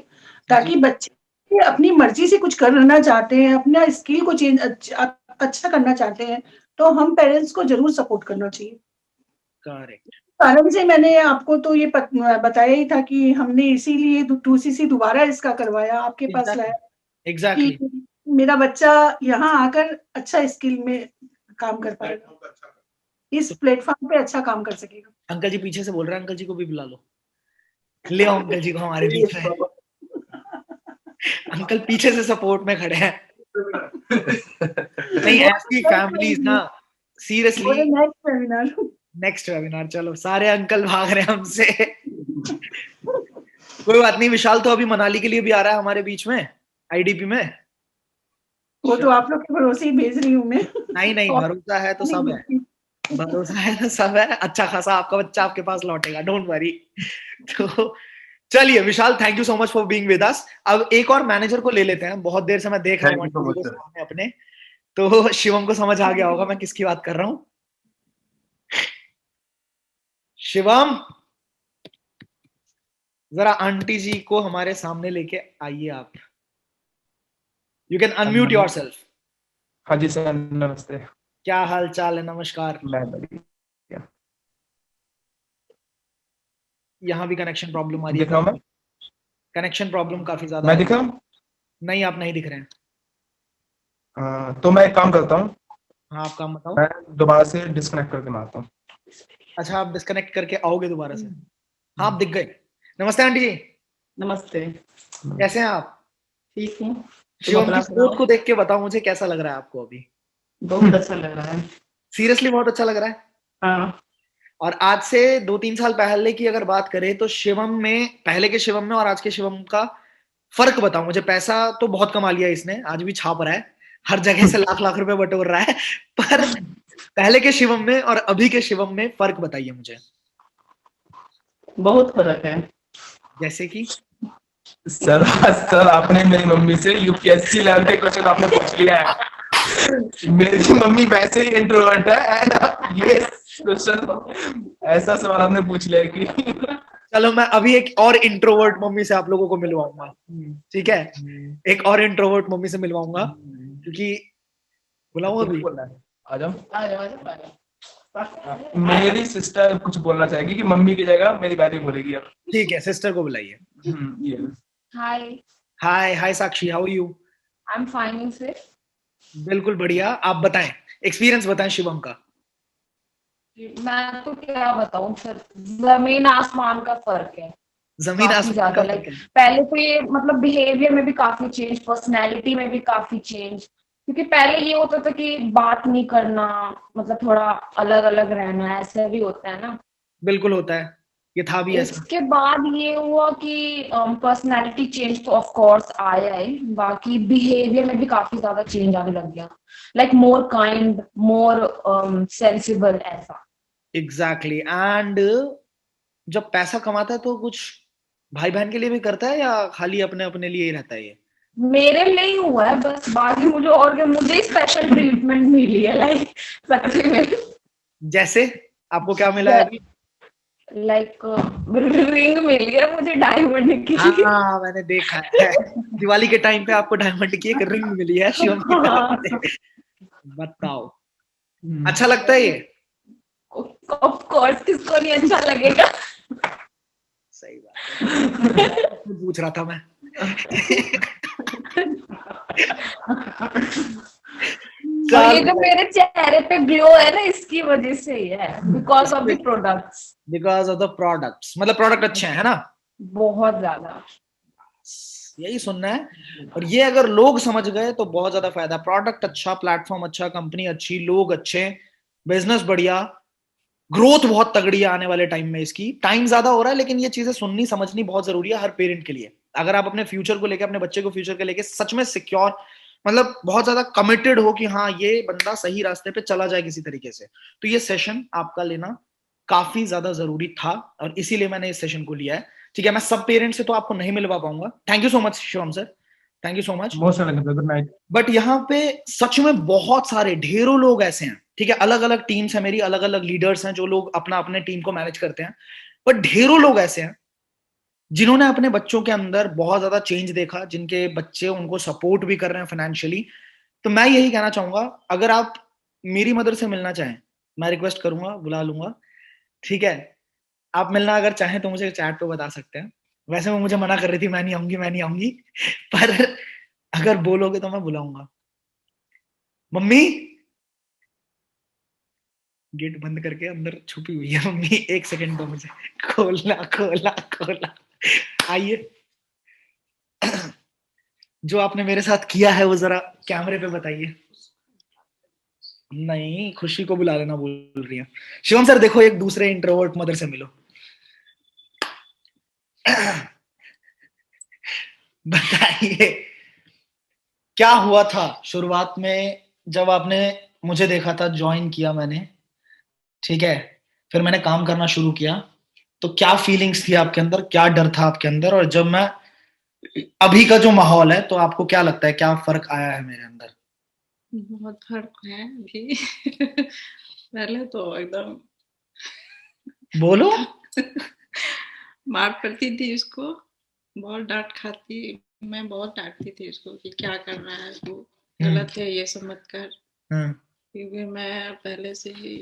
ताकि बच्चे अपनी मर्जी से कुछ करना चाहते हैं, अपना स्किल को चेंज अच्छा करना चाहते हैं, तो हम पेरेंट्स को जरूर सपोर्ट करना चाहिए। करेक्ट। कारण से मैंने आपको तो ये बताया ही था कि हमने इसीलिए 2CC दोबारा इसका करवाया, आपके पास लाया एग्जैक्टली। कि मेरा बच्चा यहाँ आकर अच्छा स्किल में काम कर पाएगा, इस प्लेटफॉर्म पे अच्छा काम कर सकेगा। अंकल जी पीछे से बोल रहे हैं, अंकल जी को भी बुला लो, ले आओ अंकल जी को हमारे बीच में। अंकल पीछे से सपोर्ट में खड़े हैं। नहीं, ऐसी फैमिलीज ना, सीरियसली। नेक्स्ट वेबिनार, चलो सारे अंकल भाग रहे हैं हमसे। कोई बात नहीं, विशाल तो अभी मनाली के लिए भी आ रहा है हमारे बीच में, आईडीपी में। वो तो आप लोग के भरोसे ही भेज रही हूँ मैं। नहीं नहीं, भरोसा है तो सब है, भरोसा है तो सब है। अच्छा खासा आपका बच्चा आपके पास लौटेगा, डोंट वरी। तो चलिए Vishal, thank you so much for being with us. अब एक और मैनेजर को ले लेते हैं, बहुत देर से मैं देख रहा हूँ अपने, तो शिवम को समझ आ गया होगा मैं किसकी बात कर रहा हूँ। शिवम, जरा आंटी जी को हमारे सामने लेके आइए आप। You can unmute yourself. हाँ जी सर, नमस्ते। क्या हाल चाल है? नमस्कार। यहाँ भी कनेक्शन प्रॉब्लम आ रही है। कनेक्शन प्रॉब्लम काफी ज्यादा। मैं दिख रहा हूँ? नहीं, आप नहीं दिख रहे हैं। तो मैं एक काम करता हूँ। हाँ, आप काम बताओ। मैं दोबारा से डिस्कनेक्ट करके मारता हूँ। अच्छा, आप डिस्कनेक्ट करके आओगे दोबारा से? हाँ, आप दिख गए। नमस्ते आंटी जी। नमस्ते। कैसे हैं आप? ठीक हूँ। शिवम की स्पोर्ट को देख के बताओ मुझे कैसा लग रहा है आपको अभी? बहुत अच्छा लग रहा है। सीरियसली बहुत अच्छा लग रहा है। हाँ। और आज से 2-3 साल पहले की अगर बात करें तो शिवम में, पहले के शिवम में और आज के शिवम का फर्क बताओ मुझे। पैसा तो बहुत कमा लिया इसने, आज भी छाप रहा है, हर जगह से लाख लाख रुपए बटोर रहा है, पर पहले के शिवम में और अभी के शिवम में फर्क बताइए मुझे। बहुत फर्क है। जैसे कि सर सर आपने मेरी मम्मी से यूपीएससी लेवल के क्वेश्चन आपने पूछ लिया है। मेरी मम्मी वैसे ही इंट्रोवर्ट है एंड ये क्वेश्चन ऐसा सवाल आपने पूछ लिया कि चलो मैं अभी एक और इंट्रोवर्ट मम्मी से आप लोगों को मिलवाऊंगा, ठीक है? एक और इंट्रोवर्ट मम्मी से मिलवाऊंगा, क्योंकि बुलाऊं अभी? आ जाओ। आ जाओ, आ जाओ, आ जाओ। मेरी सिस्टर कुछ बोलना चाहेगी कि मम्मी की जगह मेरी बेटी बोलेगी अब। ठीक है, सिस्टर को बुलाइए। ये Hi, hi hi Sakshi, how are you? I'm fine, sir. बिल्कुल बढ़िया। आप बताएं, एक्सपीरियंस बताएं शिवम का। मैं तो क्या बताऊं सर, जमीन आसमान का फर्क है। जमीन काफी आसमान ज्यादा का लाइक फर्क है। पहले तो ये मतलब बिहेवियर में भी काफी चेंज, पर्सनैलिटी में भी काफी चेंज। क्योंकि पहले ये होता था कि बात नहीं करना, मतलब थोड़ा अलग अलग रहना, ऐसा भी होता है ना। बिल्कुल होता है, ये था भी ऐसा। इसके बाद ये हुआ कि पर्सनैलिटी चेंज तो ऑफ कोर्स आया है, बाकी बिहेवियर में भी काफी ज्यादा चेंज आने लग गया, लाइक मोर काइंड, मोर सेंसिबल, ऐसा। एग्जैक्टली एंड जब पैसा कमाता है तो कुछ भाई बहन के लिए भी करता है या खाली अपने अपने लिए ही रहता है ये? मेरे लिए ही हुआ है बस, बाकी मुझे स्पेशल ट्रीटमेंट मिली है, लाइक सच्ची में। जैसे आपको क्या मिला है अभी? लाइक रिंग मिली है मुझे डायमंड की। हाँ मैंने देखा है, दिवाली के टाइम पे आपको डायमंड की एक रिंग मिली है शिवम की तरफ से। बताओ, अच्छा लगता है ये? ऑफ कोर्स, किसको नहीं अच्छा लगेगा। सही बात है, पूछ रहा था मैं। और ये जो मेरे चेहरे पे ग्लो है ना, इसकी वजह से ही है, because of the products. Because of the products, मतलब प्रोडक्ट अच्छे हैं, है ना? बहुत ज्यादा, यही सुनना है। और ये अगर लोग समझ गए तो बहुत ज्यादा फायदा। प्रोडक्ट अच्छा, प्लेटफॉर्म अच्छा, कंपनी अच्छी, लोग अच्छे, बिजनेस बढ़िया, ग्रोथ बहुत तगड़ी है आने वाले टाइम में। इसकी टाइम ज्यादा हो रहा है, लेकिन ये चीजें सुननी समझनी बहुत जरूरी है हर पेरेंट के लिए। अगर आप अपने फ्यूचर को लेकर, अपने बच्चे को फ्यूचर के लेके सच में सिक्योर, मतलब बहुत ज्यादा कमिटेड हो कि हाँ ये बंदा सही रास्ते पे चला जाए किसी तरीके से, तो ये सेशन आपका लेना काफी ज्यादा जरूरी था और इसीलिए मैंने इस सेशन को लिया है। ठीक है, मैं सब पेरेंट्स से तो आपको नहीं मिलवा पाऊंगा। Thank you so much Shivam sir, thank you so much. Most welcome, good night. But यहाँ पे सच में बहुत सारे, ढेरों लोग ऐसे हैं, ठीक है, अलग अलग टीम्स है मेरी, अलग अलग लीडर्स हैं जो लोग अपना अपने टीम को मैनेज करते हैं, बट ढेरों लोग ऐसे हैं जिन्होंने अपने बच्चों के अंदर बहुत ज्यादा चेंज देखा, जिनके बच्चे उनको सपोर्ट भी कर रहे हैं फाइनेंशियली। तो मैं यही कहना चाहूंगा, अगर आप मेरी मदर से मिलना चाहें, मैं रिक्वेस्ट करूंगा, बुला लूंगा, ठीक है? आप मिलना अगर चाहें तो मुझे चैट पे बता सकते हैं। वैसे वो मुझे मना कर रही थी, मैं नहीं आऊंगी, मैं नहीं आऊंगी, पर अगर बोलोगे तो मैं बुलाऊंगा। मम्मी, गेट बंद करके अंदर छुपी हुई है मम्मी, एक सेकंड दो मुझे, खोलना खोला खोला, आइए। जो आपने मेरे साथ किया है वो जरा कैमरे पे बताइए। नहीं, खुशी को बुला लेना बोल रही है। शिवम सर देखो, एक दूसरे इंट्रोवर्ट मदर से मिलो। बताइए क्या हुआ था शुरुआत में जब आपने मुझे देखा था, ज्वाइन किया मैंने, ठीक है, फिर मैंने काम करना शुरू किया, तो क्या फीलिंग्स थी आपके अंदर, क्या डर था आपके अंदर, और जब मैं अभी का जो माहौल है तो आपको क्या लगता है, क्या फर्क आया है मेरे अंदर? बहुत फर्क है अभी। पहले तो एकदम बोलो। मार पड़ती थी उसको, बहुत डांट खाती, मैं बहुत डांटती थी उसको कि क्या कर रहा है तू, गलत है ये सब मत कर, क्योंकि मैं पहले से ही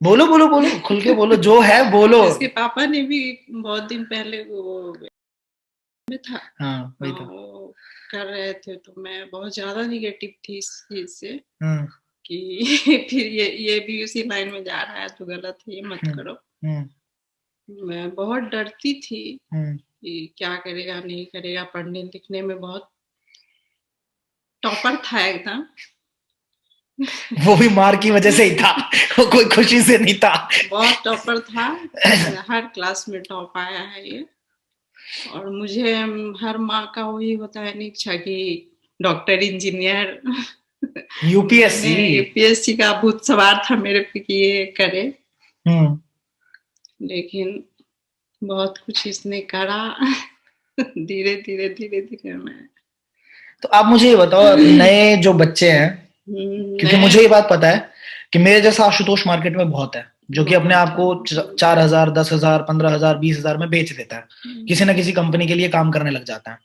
बोलो बोलो बोलो, खुल के बोलो, जो है बोलो। इसके पापा ने भी बहुत दिन पहले वो में था, हाँ वही था, वो कर रहे थे, तो मैं बहुत ज्यादा निगेटिव थी इस चीज से कि फिर ये भी उसी लाइन में जा रहा है तो गलत है, ये मत करो। मैं बहुत डरती थी कि क्या करेगा नहीं करेगा, पढ़ने लिखने में बहुत टॉपर था एकदम, वो भी मार की वजह से ही था, वो कोई खुशी से नहीं था। बहुत टॉपर था, हर क्लास में टॉप आया है ये। और मुझे हर माँ का वही होता है इच्छा कि डॉक्टर, इंजीनियर, यूपीएससी का भूत सवार था मेरे पे कि ये करे। लेकिन बहुत कुछ इसने करा। धीरे धीरे मैं। तो आप मुझे ये बताओ, नए जो बच्चे हैं, क्योंकि मुझे ये बात पता है कि मेरे जैसा आशुतोष मार्केट में बहुत है जो कि अपने आप को 4,000, 10,000, 15,000, 20,000 में बेच देता है, किसी ना किसी कंपनी के लिए काम करने लग जाता है।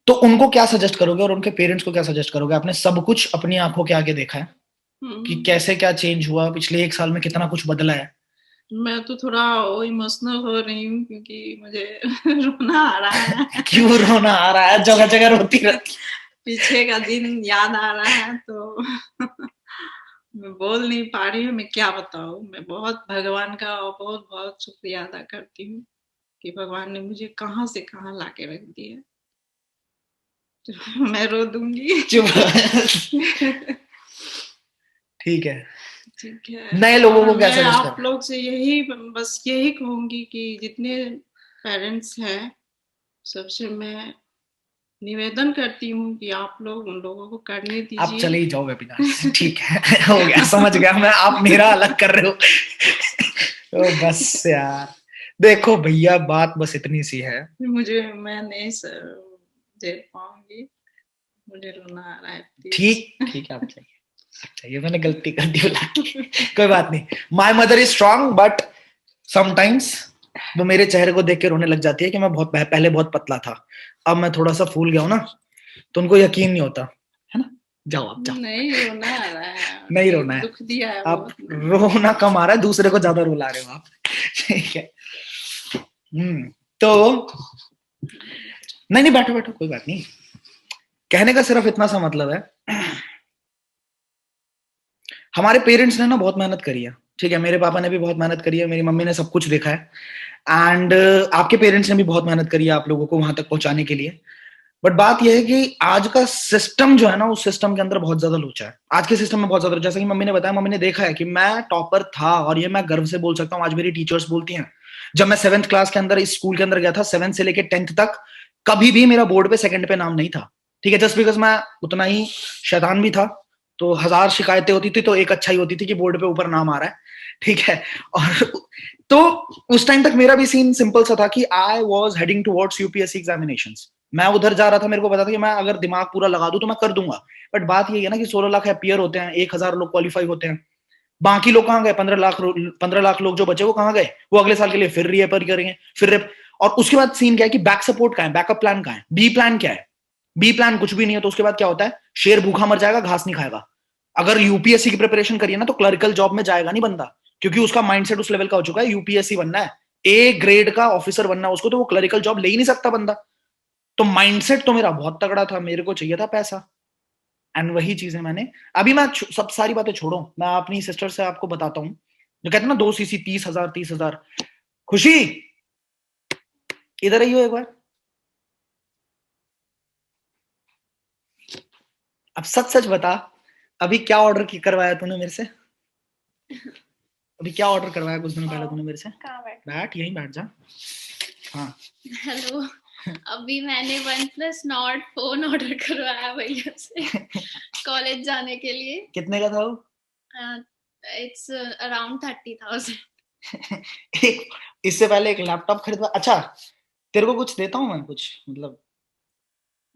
तो उनको क्या सजेस्ट करोगे और उनके पेरेंट्स को क्या सजेस्ट करोगे? आपने सब कुछ अपनी आंखों के आगे देखा है कि कैसे क्या चेंज हुआ, पिछले 1 साल में कितना कुछ बदला है। मैं तो थोड़ा इमोशनल हो रही हूँ क्योंकि मुझे रोना आ रहा है। क्यों रोना आ रहा है? जगह जगह रोती रहती। पीछे का दिन याद आ रहा है तो मैं बोल नहीं पा रही हूँ, मैं क्या बताऊँ। मैं बहुत भगवान का बहुत बहुत शुक्रिया अदा करती हूँ कि भगवान ने मुझे कहाँ से कहाँ लाके रख दिया। तो मैं रो दूंगी। ठीक है, ठीक है। नए लोगों को क्या सजेस्ट आप लोग से यही कहूंगी कि जितने पेरेंट्स हैं सबसे मैं निवेदन करती हूँ कि आप लोग उन लोगों को करने दीजिए। आप चले ही जाओ वेबिनार। ठीक है, हो गया, समझ गया मैं, आप मेरा अलग कर रहे हो। तो बस यार देखो भैया, बात बस इतनी सी है। मैं नहीं दे पाऊंगी, मुझे रोना आ रहा है। ठीक है, आप चाहिए, मैंने गलती कर दी। कोई बात नहीं, my mother is strong but sometimes वो मेरे चेहरे को देख के रोने लग जाती है कि मैं पहले बहुत पतला था, अब मैं थोड़ा सा फूल गया हूं ना, तो उनको यकीन नहीं होता है ना। जाओ आप जाओ। नहीं रोना आ रहा है, नहीं रोना है, दुख दिया है आप रोना कम आ रहा है, दूसरे को ज्यादा रुला रहे हो आप। ठीक है। तो नहीं बैठो कोई बात नहीं। कहने का सिर्फ इतना सा मतलब है, हमारे पेरेंट्स ने ना बहुत मेहनत करी है। ठीक है, मेरे पापा ने भी बहुत मेहनत करी है, मेरी मम्मी ने सब कुछ देखा है, एंड आपके पेरेंट्स ने भी बहुत मेहनत करी है आप लोगों को वहां तक पहुंचाने के लिए। बट बात यह है कि आज का सिस्टम जो है ना, उस सिस्टम के अंदर बहुत ज्यादा लोचा है। आज के सिस्टम में बहुत ज्यादा, जैसा कि मम्मी ने बताया, मम्मी ने देखा है कि मैं टॉपर था, और ये मैं गर्व से बोल सकता हूँ। आज मेरी टीचर्स बोलती हैं, जब मैं 7th क्लास के अंदर इस स्कूल के अंदर गया था, 7th से लेकर 10th तक, कभी भी मेरा बोर्ड पे 2nd पे नाम नहीं था। ठीक है, जस्ट बिकॉज मैं उतना ही शैतान भी था, तो 1000 शिकायतें होती थी तो एक अच्छाई होती थी कि बोर्ड पे ऊपर नाम आ रहा है। ठीक है, और तो उस टाइम तक मेरा भी सीन सिंपल सा था कि I was heading towards UPSC examinations. मैं उधर जा रहा था, मेरे को पता था कि मैं अगर दिमाग पूरा लगा दूं तो मैं कर दूंगा। बट बात ये है ना कि 16 लाख अपीयर होते हैं, 1000 लोग क्वालिफाई होते हैं, बाकी लोग कहाँ गए? 15 लाख लोग जो बचे वो कहाँ गए? वो अगले साल के लिए फिर रीअपियर करेंगे, फिर और उसके बाद सीन क्या है कि बैक सपोर्ट कहाँ है, बैकअप प्लान कहाँ है, बी प्लान क्या है? बी प्लान कुछ भी नहीं है। तो उसके बाद क्या होता है? शेर भूखा मर जाएगा, घास नहीं खाएगा। अगर यूपीएससी की प्रिपरेशन करिए ना तो क्लरिकल जॉब में जाएगा नहीं बंदा, क्योंकि उसका माइंडसेट उस लेवल का हो चुका है, यूपीएससी बनना है, ए ग्रेड का ऑफिसर बनना है उसको, तो वो क्लरिकल जॉब ले ही नहीं सकता बंदा। तो माइंडसेट तो मेरा बहुत तगड़ा था, मेरे को चाहिए था पैसा, एंड वही चीजें मैंने अभी, मैं सब सारी बातें छोड़ो, मैं अपनी सिस्टर से आपको बताता हूँ, जो कहते हैं ना 2 सीसी 30,000। खुशी इधर आई हो एक बार, अब सच बता, अभी क्या ऑर्डर करवाया तूने मेरे से? अभी क्या ऑर्डर करवाया कुछ दिन पहले तूने मेरे से? बैठ यहीं बैठ जा। हाँ हेलो, अभी मैंने OnePlus Nord फोन ऑर्डर करवाया भैया से कॉलेज जाने के लिए। कितने का था वो? It's around 30,000। इससे पहले एक लैपटॉप खरीदवा। अच्छा, तेरे को कुछ देता हूँ मैं, कुछ मतलब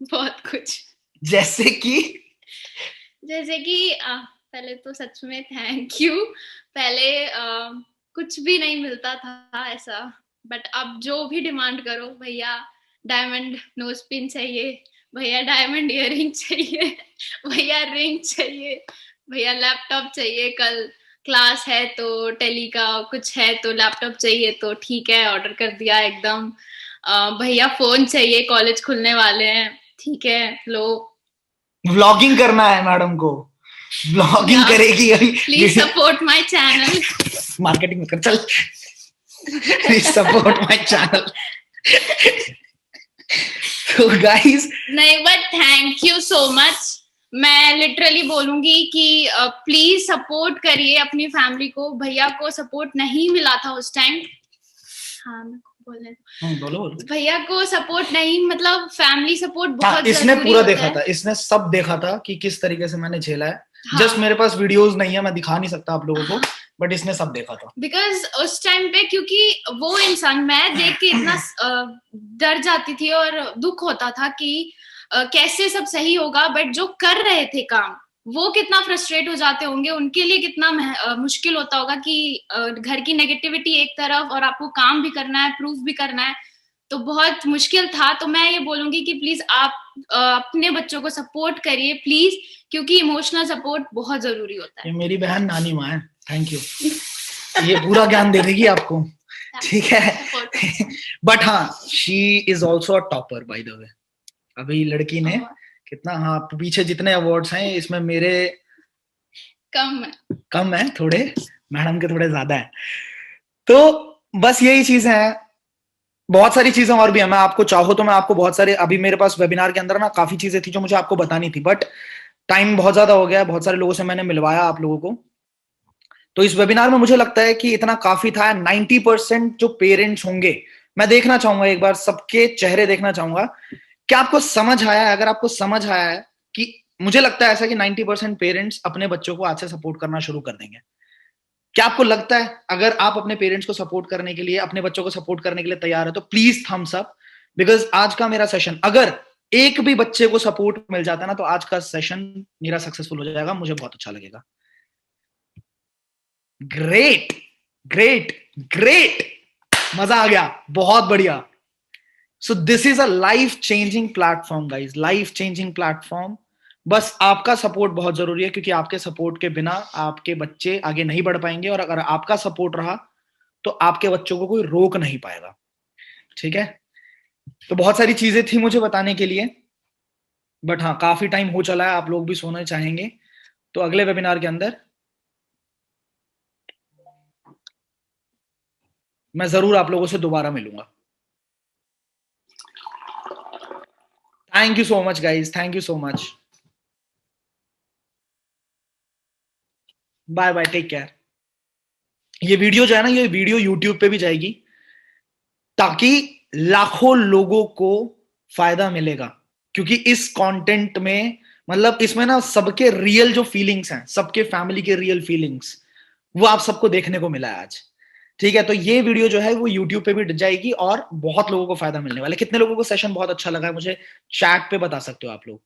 बहुत कुछ, जैसे कि पहले तो सच में थैंक यू। पहले कुछ भी नहीं मिलता था ऐसा, बट अब जो भी डिमांड करो, भैया डायमंड नोज पिन चाहिए, भैया डायमंड इयररिंग चाहिए, भैया रिंग चाहिए, भैया लैपटॉप चाहिए, कल क्लास है तो टेली का कुछ है तो लैपटॉप चाहिए, तो ठीक है ऑर्डर कर दिया एकदम। भैया फोन चाहिए, कॉलेज खुलने वाले हैं, ठीक है लो। व्लॉगिंग करना है मैडम को, व्लॉगिंग करेगी अभी। Please support my channel. Marketing कर चल। Please support my channel. तो गाइस, नहीं but thank you so much. मैं लिटरली बोलूंगी कि प्लीज सपोर्ट करिए अपनी फैमिली को। भैया को सपोर्ट नहीं मिला था उस टाइम। हाँ बोलने दो। बोलो। भैया को सपोर्ट नहीं, मतलब फैमिली सपोर्ट हाँ, बहुत इसने जरूरी पूरा होता देखा है। था, इसने सब देखा था कि किस तरीके से मैंने झेला है। हाँ। जस्ट मेरे पास वीडियोस नहीं है, मैं दिखा नहीं सकता आप लोगों को, बट इसने सब देखा था। बिकॉज उस टाइम पे, क्योंकि वो इंसान मैं देख के इतना डर जाती थी और दुख होता था कि कैसे सब सही होगा, बट जो कर रहे थे काम वो कितना फ्रस्ट्रेट हो जाते होंगे, उनके लिए कितना मुश्किल होता होगा कि घर की नेगेटिविटी एक तरफ और आपको काम भी करना है, प्रूफ भी करना है, तो बहुत मुश्किल था। तो मैं ये बोलूंगी कि प्लीज आप अपने बच्चों को सपोर्ट करिए प्लीज, क्योंकि इमोशनल सपोर्ट बहुत जरूरी होता है। ये मेरी बहन नानी माँ है, थैंक यू। ये पूरा ज्ञान दे देगी आपको, ठीक है। बट हाँ, she is also a topper by the way. अभी लड़की ने कितना, हाँ पीछे जितने अवार्ड्स हैं इसमें मेरे कम है थोड़े, मैडम के थोड़े ज्यादा है। तो बस यही चीजें हैं, बहुत सारी चीजें और भी है। मैं आपको चाहो तो मैं आपको बहुत सारे, अभी मेरे पास वेबिनार के अंदर ना काफी चीजें थी जो मुझे आपको बतानी थी, बट टाइम बहुत ज्यादा हो गया, बहुत सारे लोगों से मैंने मिलवाया आप लोगों को। तो इस वेबिनार में मुझे लगता है कि इतना काफी था। 90% जो पेरेंट्स होंगे, मैं देखना चाहूंगा एक बार सबके चेहरे देखना चाहूंगा, क्या आपको समझ आया है? अगर आपको समझ आया है, कि मुझे लगता है ऐसा कि 90% पेरेंट्स अपने बच्चों को आज से सपोर्ट करना शुरू कर देंगे। क्या आपको लगता है अगर आप अपने पेरेंट्स को सपोर्ट करने के लिए, अपने बच्चों को सपोर्ट करने के लिए तैयार है तो प्लीज थम्स अप। बिकॉज आज का मेरा सेशन, अगर एक भी बच्चे को सपोर्ट मिल जाता है ना, तो आज का सेशन मेरा सक्सेसफुल हो जाएगा, मुझे बहुत अच्छा लगेगा। ग्रेट ग्रेट ग्रेट, मजा आ गया, बहुत बढ़िया। So this is a life changing platform guys, life changing platform. बस आपका सपोर्ट बहुत जरूरी है, क्योंकि आपके सपोर्ट के बिना आपके बच्चे आगे नहीं बढ़ पाएंगे, और अगर आपका सपोर्ट रहा तो आपके बच्चों को कोई रोक नहीं पाएगा, ठीक है। तो बहुत सारी चीजें थी मुझे बताने के लिए, बट हाँ काफी टाइम हो चला है, आप लोग भी सोना चाहेंगे, तो अगले वेबिनार के अंदर मैं जरूर आप लोगों से दोबारा मिलूंगा। Thank you so much guys, thank you so much, bye bye, take care. ये वीडियो जो है ना, ये वीडियो यूट्यूब पे भी जाएगी, ताकि लाखों लोगों को फायदा मिलेगा, क्योंकि इस कंटेंट में, मतलब इसमें ना सबके रियल जो फीलिंग्स हैं, सबके फैमिली के रियल फीलिंग्स, वो आप सबको देखने को मिला है आज, ठीक है। तो ये वीडियो जो है वो यूट्यूब पे भी जाएगी और बहुत लोगों को फायदा मिलने वाला है। कितने लोगों को सेशन बहुत अच्छा लगा है मुझे चैट पे बता सकते हो आप लोग।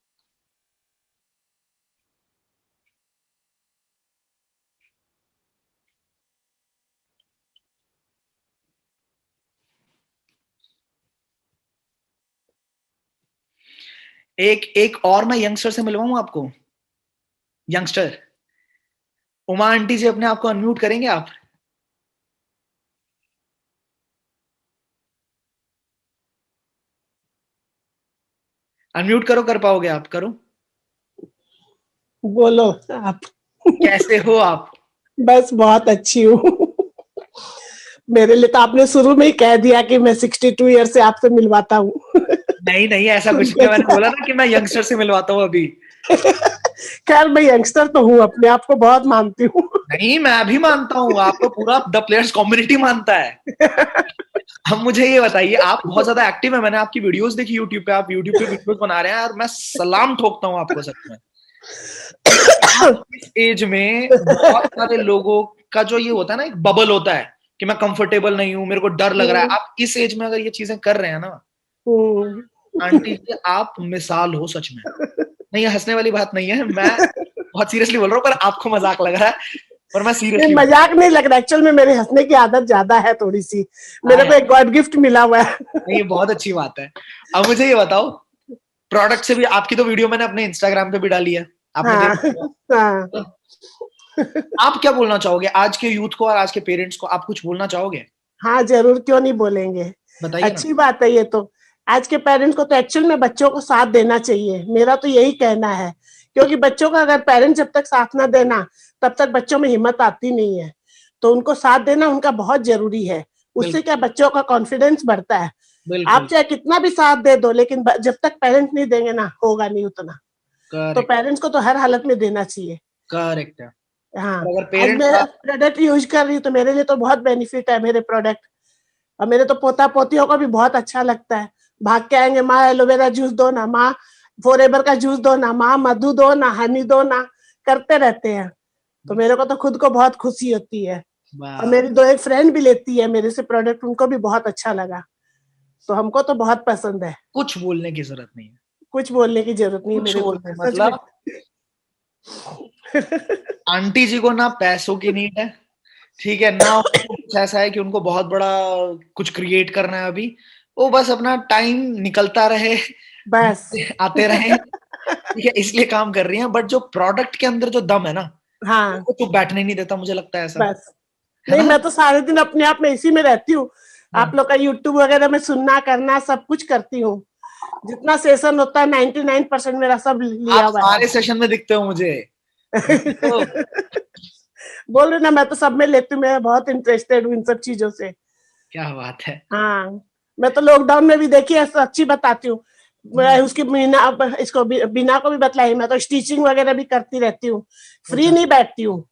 एक और मैं यंगस्टर से मिलवाऊं आपको। यंगस्टर उमा आंटी जी, अपने आप को अनम्यूट करेंगे आप? अनम्यूट करो, कर पाओगे आप? करो, बोलो आप। कैसे हो आप? बस बहुत अच्छी हूँ। मेरे लिए तो आपने शुरू में ही कह दिया कि मैं 62 ईयर से आपसे मिलवाता हूँ। नहीं नहीं, ऐसा कुछ नहीं, मैंने बोला ना कि मैं यंगस्टर से मिलवाता हूँ अभी। खैर मैं यंगस्टर तो हूँ, अपने आप को बहुत मानती हूँ। नहीं, मैं भी मानता हूँ, आपको पूरा द प्लेयर्स कम्युनिटी मानता है। अब मुझे ये बताइए, आप बहुत ज्यादा एक्टिव है, मैंने आपकी वीडियोस देखी यूट्यूब पे, आप यूट्यूब पे वीडियोस बना रहे हैं, और मैं सलाम ठोकता हूँ आपको सच में। इस एज में बहुत सारे लोगों का जो ये होता है ना, एक बबल होता है कि मैं कंफर्टेबल नहीं हूँ, मेरे को डर लग रहा है। आप इस एज में अगर ये चीजें कर रहे हैं ना, आंटी जी आप मिसाल हो सच में। नहीं, ये हंसने वाली बात नहीं है, मैं बहुत सीरियसली बोल रहा हूँ, पर आपको मजाक लग रहा है, पर मैं सीरियसली मजाक नहीं लग रहा, एक्चुअल में मेरे हंसने की आदत ज्यादा है थोड़ी सी, मेरे को एक गॉड गिफ्ट मिला हुआ है। ये बहुत अच्छी बात है। अब मुझे ये बताओ, प्रोडक्ट से भी, आपकी तो वीडियो मैंने अपने इंस्टाग्राम पे भी डाली है, आपने आप क्या बोलना चाहोगे आज के यूथ को और आज के पेरेंट्स को? आप कुछ बोलना चाहोगे? हाँ जरूर, क्यों नहीं बोलेंगे, अच्छी बात है ये तो। आज के पेरेंट्स को तो एक्चुअल में बच्चों को साथ देना चाहिए, मेरा तो यही कहना है, क्योंकि बच्चों का अगर पेरेंट्स जब तक साथ ना देना, तब तक बच्चों में हिम्मत आती नहीं है। तो उनको साथ देना उनका बहुत जरूरी है, उससे क्या बच्चों का कॉन्फिडेंस बढ़ता है। आप चाहे कितना भी साथ दे दो, लेकिन जब तक पेरेंट्स नहीं देंगे ना, होगा नहीं उतना। तो पेरेंट्स को तो हर हालत में देना चाहिए। करेक्ट है। हाँ, अगर आज पेरेंट्स मैं प्रोडक्ट यूज कर रही हूँ तो मेरे लिए तो बहुत बेनिफिट है मेरे प्रोडक्ट, और मेरे तो पोता पोतियों को भी बहुत अच्छा लगता है। भाग के आएंगे, माँ एलोवेरा जूस दो ना, माँ फॉरएवर का जूस दो ना, माँ मधु दो ना, हनी दो ना, करते रहते हैं। तो मेरे को तो खुद को बहुत खुशी होती है। और मेरी 2 एक फ्रेंड भी लेती है मेरे से प्रोडक्ट, उनको भी बहुत अच्छा लगा। तो हमको तो बहुत पसंद है। कुछ बोलने की जरूरत नहीं है, कुछ बोलने की जरूरत नहीं है कुछ मेरे को, बोलने सच मतलब में। आंटी जी को ना पैसों की नीड है, ठीक है ना, कुछ ऐसा है कि उनको बहुत बड़ा कुछ क्रिएट करना है अभी, वो बस अपना टाइम निकलता रहे, बस आते रहे, ठीक है, इसलिए काम कर रही हैं। बट जो प्रोडक्ट के अंदर जो दम है ना, हाँ, वो तो बैठने नहीं देता, मुझे लगता है ऐसा, बस है नहीं, ना? मैं तो सारे दिन अपने आप में इसी में रहती हूँ। आप लोग का यूट्यूब वगैरह में सुनना करना सब कुछ करती हूँ। जितना सेशन होता है 99% मेरा सब लिया आप हुआ है। सारे सेशन में दिखते हो मुझे। तो बोल रही ना, मैं तो सब में लेती हूँ, मैं बहुत इंटरेस्टेड हूँ इन सब चीजों से। क्या बात है। हाँ, मैं तो लॉकडाउन में भी देखी है, सच्ची बताती हूँ। मैं उसकी इसको बिना को भी बतलाई, मैं तो स्टिचिंग वगैरह भी करती रहती हूँ, फ्री नहीं बैठती हूँ,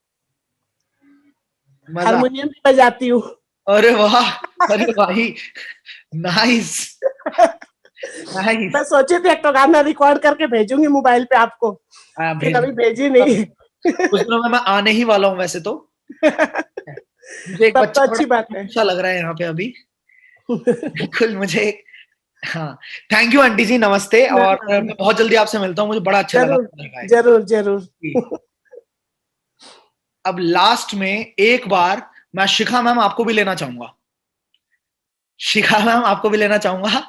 मजा। हारमोनियम भी बजाती हूँ। अरे वाह, अरे भाई, नाइस नाइस। मैं सोची थी एक तो गाना रिकॉर्ड करके भेजूंगी मोबाइल पे आपको, फिर अभी भेजी नहीं। कुछ दिनों में मैं आने ही वाला हूँ वैसे तो। मुझे एक तब बच्चा तो अच्छी बात है। अच्छा लग रहा है यहाँ पे अभी, बिल्कुल मुझे। हाँ, थैंक यू आंटी जी, नमस्ते, और मैं बहुत जल्दी आपसे मिलता हूँ, मुझे बड़ा अच्छा लगा। जरूर जरूर जरूर। अब लास्ट में एक बार मैं शिखा मैम आपको भी लेना चाहूंगा, शिखा मैम आपको भी लेना चाहूंगा,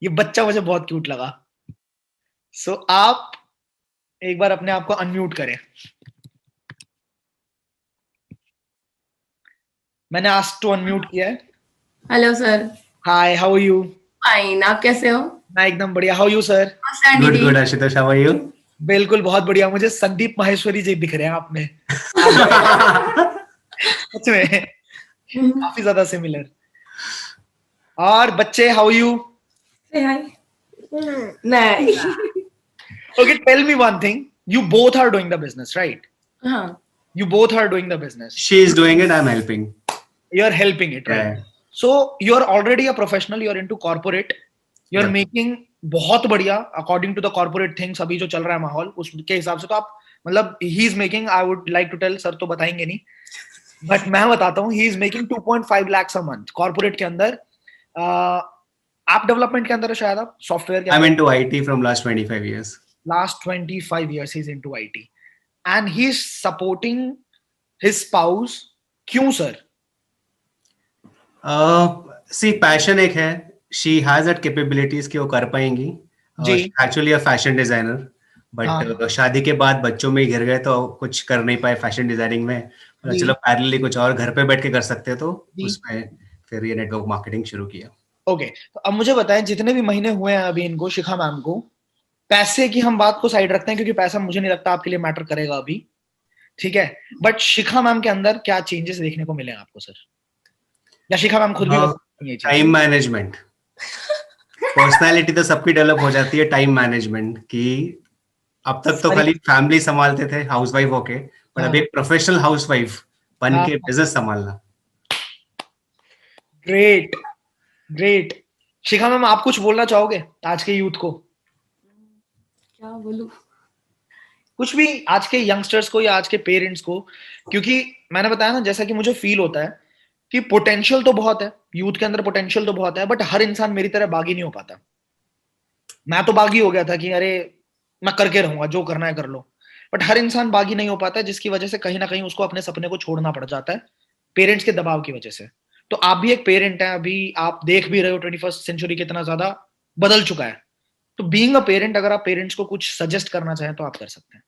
ये बच्चा मुझे बहुत क्यूट लगा। सो आप एक बार अपने आप को अनम्यूट करें। मैंने आस्क टू अनम्यूट किया है। Hello sir. Hi, how are you? Fine, आप कैसे हो? मैं एकदम बढ़िया। How you sir? Good good Ashutosh, how are you? बिल्कुल बहुत बढ़िया। मुझे संदीप माहेश्वरी जी दिख रहे हैं आप में। सच में काफी ज्यादा सिमिलर। और बच्चे, हाउ यू? नहीं। Okay, tell me one thing. You both are doing the business, right? हाँ. You both are doing the business. She is doing it, I'm helping. You're helping it, right? Yeah. So you're already a professional. You're into corporate. You're Yeah. making बहुत बढ़िया according to the corporate things अभी जो चल रहा है माहौल, उसके हिसाब से तो आप मतलब he is making, I would like to tell, sir तो बताएंगे नहीं, but मैं बताता हूँ, he is making 2.5 lakhs a month corporate के अंदर। आप डेवलपमेंट के अंदर है शायद, आप सॉफ्टवेयर के I'm into IT from last 25 years. Last 25 years he's into IT and he's supporting his spouse. क्यों सर? See, passion एक है, she has that capabilities कि वो कर पाएंगी। Actually a fashion designer, but शादी के बाद बच्चों में घिर गए तो कुछ कर नहीं पाए फैशन डिजाइनिंग में। चलो पैरेलली कुछ और घर पे बैठ के कर सकते, तो उसमें फिर ये नेटवर्क मार्केटिंग शुरू किया। ओके, तो अब मुझे बताएं, जितने भी महीने हुए हैं अभी इनको, शिखा मैम को, पैसे की हम बात को साइड रखते हैं क्योंकि पैसा मुझे नहीं लगता आपके लिए मैटर करेगा अभी, ठीक है, बट शिखा मैम के अंदर क्या चेंजेस देखने को मिले आपको सर? या शिखा मैम खुद भी टाइम मैनेजमेंट, पर्सनालिटी तो सबकी डेवलप हो जाती है, टाइम मैनेजमेंट की अब तक तो खाली फैमिली संभालते थे हाउसवाइफ होके, पर अभी एक प्रोफेशनल हाउसवाइफ बन के बिजनेस संभालना। Great great. शिखा मैम, आप कुछ बोलना चाहोगे आज के यूथ को? क्या बोलूं? कुछ भी, आज के यंगस्टर्स को या आज के पेरेंट्स को, क्योंकि मैंने बताया ना, जैसा कि मुझे फील होता है कि पोटेंशियल तो बहुत है यूथ के अंदर, पोटेंशियल तो बहुत है, बट हर इंसान मेरी तरह बागी नहीं हो पाता। मैं तो बागी हो गया था कि अरे मैं करके रहूंगा, जो करना है कर लो, बट हर इंसान बागी नहीं हो पाता, जिसकी वजह से कहीं ना कहीं उसको अपने सपने को छोड़ना पड़ जाता है पेरेंट्स के दबाव की वजह से। तो आप भी एक पेरेंट हैं, अभी आप देख भी रहे हो 21st सेंचुरी कितना ज्यादा बदल चुका है, तो बीइंग अ पेरेंट अगर आप पेरेंट्स को कुछ सजेस्ट करना चाहें तो आप कर सकते हैं।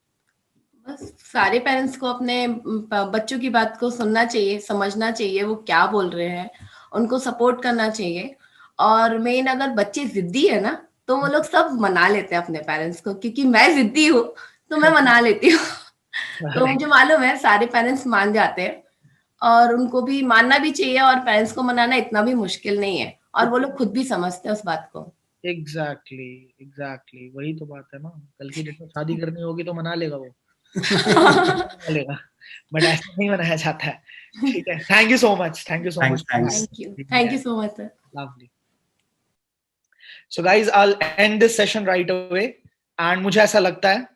बस सारे पेरेंट्स को अपने बच्चों की बात को सुनना चाहिए, समझना चाहिए वो क्या बोल रहे हैं, उनको सपोर्ट करना चाहिए। और मेन अगर बच्चे जिद्दी है ना, तो वो लोग सब मना लेते हैं अपने पेरेंट्स को, क्योंकि मैं जिद्दी हूँ तो मैं मना लेती हूँ। तो मुझे मालूम है सारे पेरेंट्स मान जाते हैं, और उनको भी मानना भी चाहिए, और पेरेंट्स को मनाना इतना भी मुश्किल नहीं है, और वो लोग खुद भी समझते हैं उस बात को। एग्जैक्टली वही तो बात है ना। कल की डेट में शादी करनी होगी तो मना लेगा वो मना लेगा, बट ऐसा नहीं मनाया जाता है। ठीक है, thank you so much, thank you so much, thank you so much sir. Lovely. So guys I will and this session right away, and मुझे ऐसा लगता है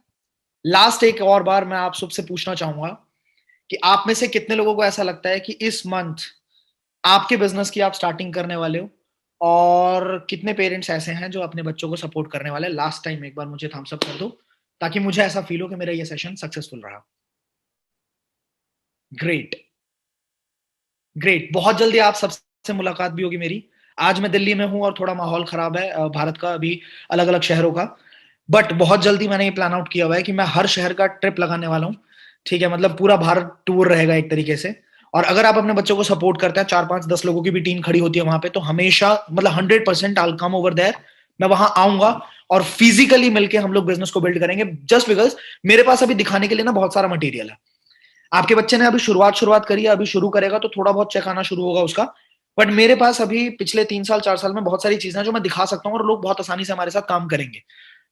लास्ट एक और बार मैं आप सबसे पूछना चाहूंगा कि आप में से कितने लोगों को ऐसा लगता है कि इस मंथ आपके बिजनेस की आप स्टार्टिंग करने वाले हो, और कितने पेरेंट्स ऐसे हैं जो अपने बच्चों को सपोर्ट करने वाले हैं। लास्ट टाइम एक बार मुझे थम्स अप कर दो ताकि मुझे ऐसा फील हो कि मेरा ये सेशन सक्सेसफुल रहा। ग्रेट, बहुत जल्दी आप सबसे मुलाकात भी होगी मेरी। आज मैं दिल्ली में हूं और थोड़ा माहौल खराब है भारत का, अभी अलग अलग शहरों का, बट बहुत जल्दी मैंने ये प्लान आउट किया हुआ है कि मैं हर शहर का ट्रिप लगाने वाला हूँ। ठीक है, मतलब पूरा भारत टूर रहेगा एक तरीके से। और अगर आप अपने बच्चों को सपोर्ट करते हैं, 4 5 10 लोगों की भी टीम खड़ी होती है वहां पे, तो हमेशा मतलब 100% I will come over there. मैं वहां आऊंगा और फिजिकली मिलके हम लोग बिजनेस को बिल्ड करेंगे, जस्ट बिकॉज मेरे पास अभी दिखाने के लिए ना बहुत सारा मटेरियल है। आपके बच्चे ने अभी शुरुआत करी है, अभी शुरू करेगा तो थोड़ा बहुत चेक आना शुरू होगा उसका, बट मेरे पास अभी पिछले 3 साल 4 साल में बहुत सारी चीजें हैं जो मैं दिखा सकता हूँ और लोग बहुत आसानी से हमारे साथ काम करेंगे,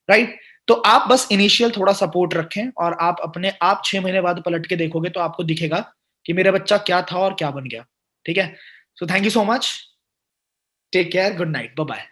राइट। तो आप बस इनिशियल थोड़ा सपोर्ट रखें और आप अपने आप 6 महीने बाद पलट के देखोगे तो आपको दिखेगा कि मेरा बच्चा क्या था और क्या बन गया। ठीक है, so thank you so much, take care, good night, bye bye.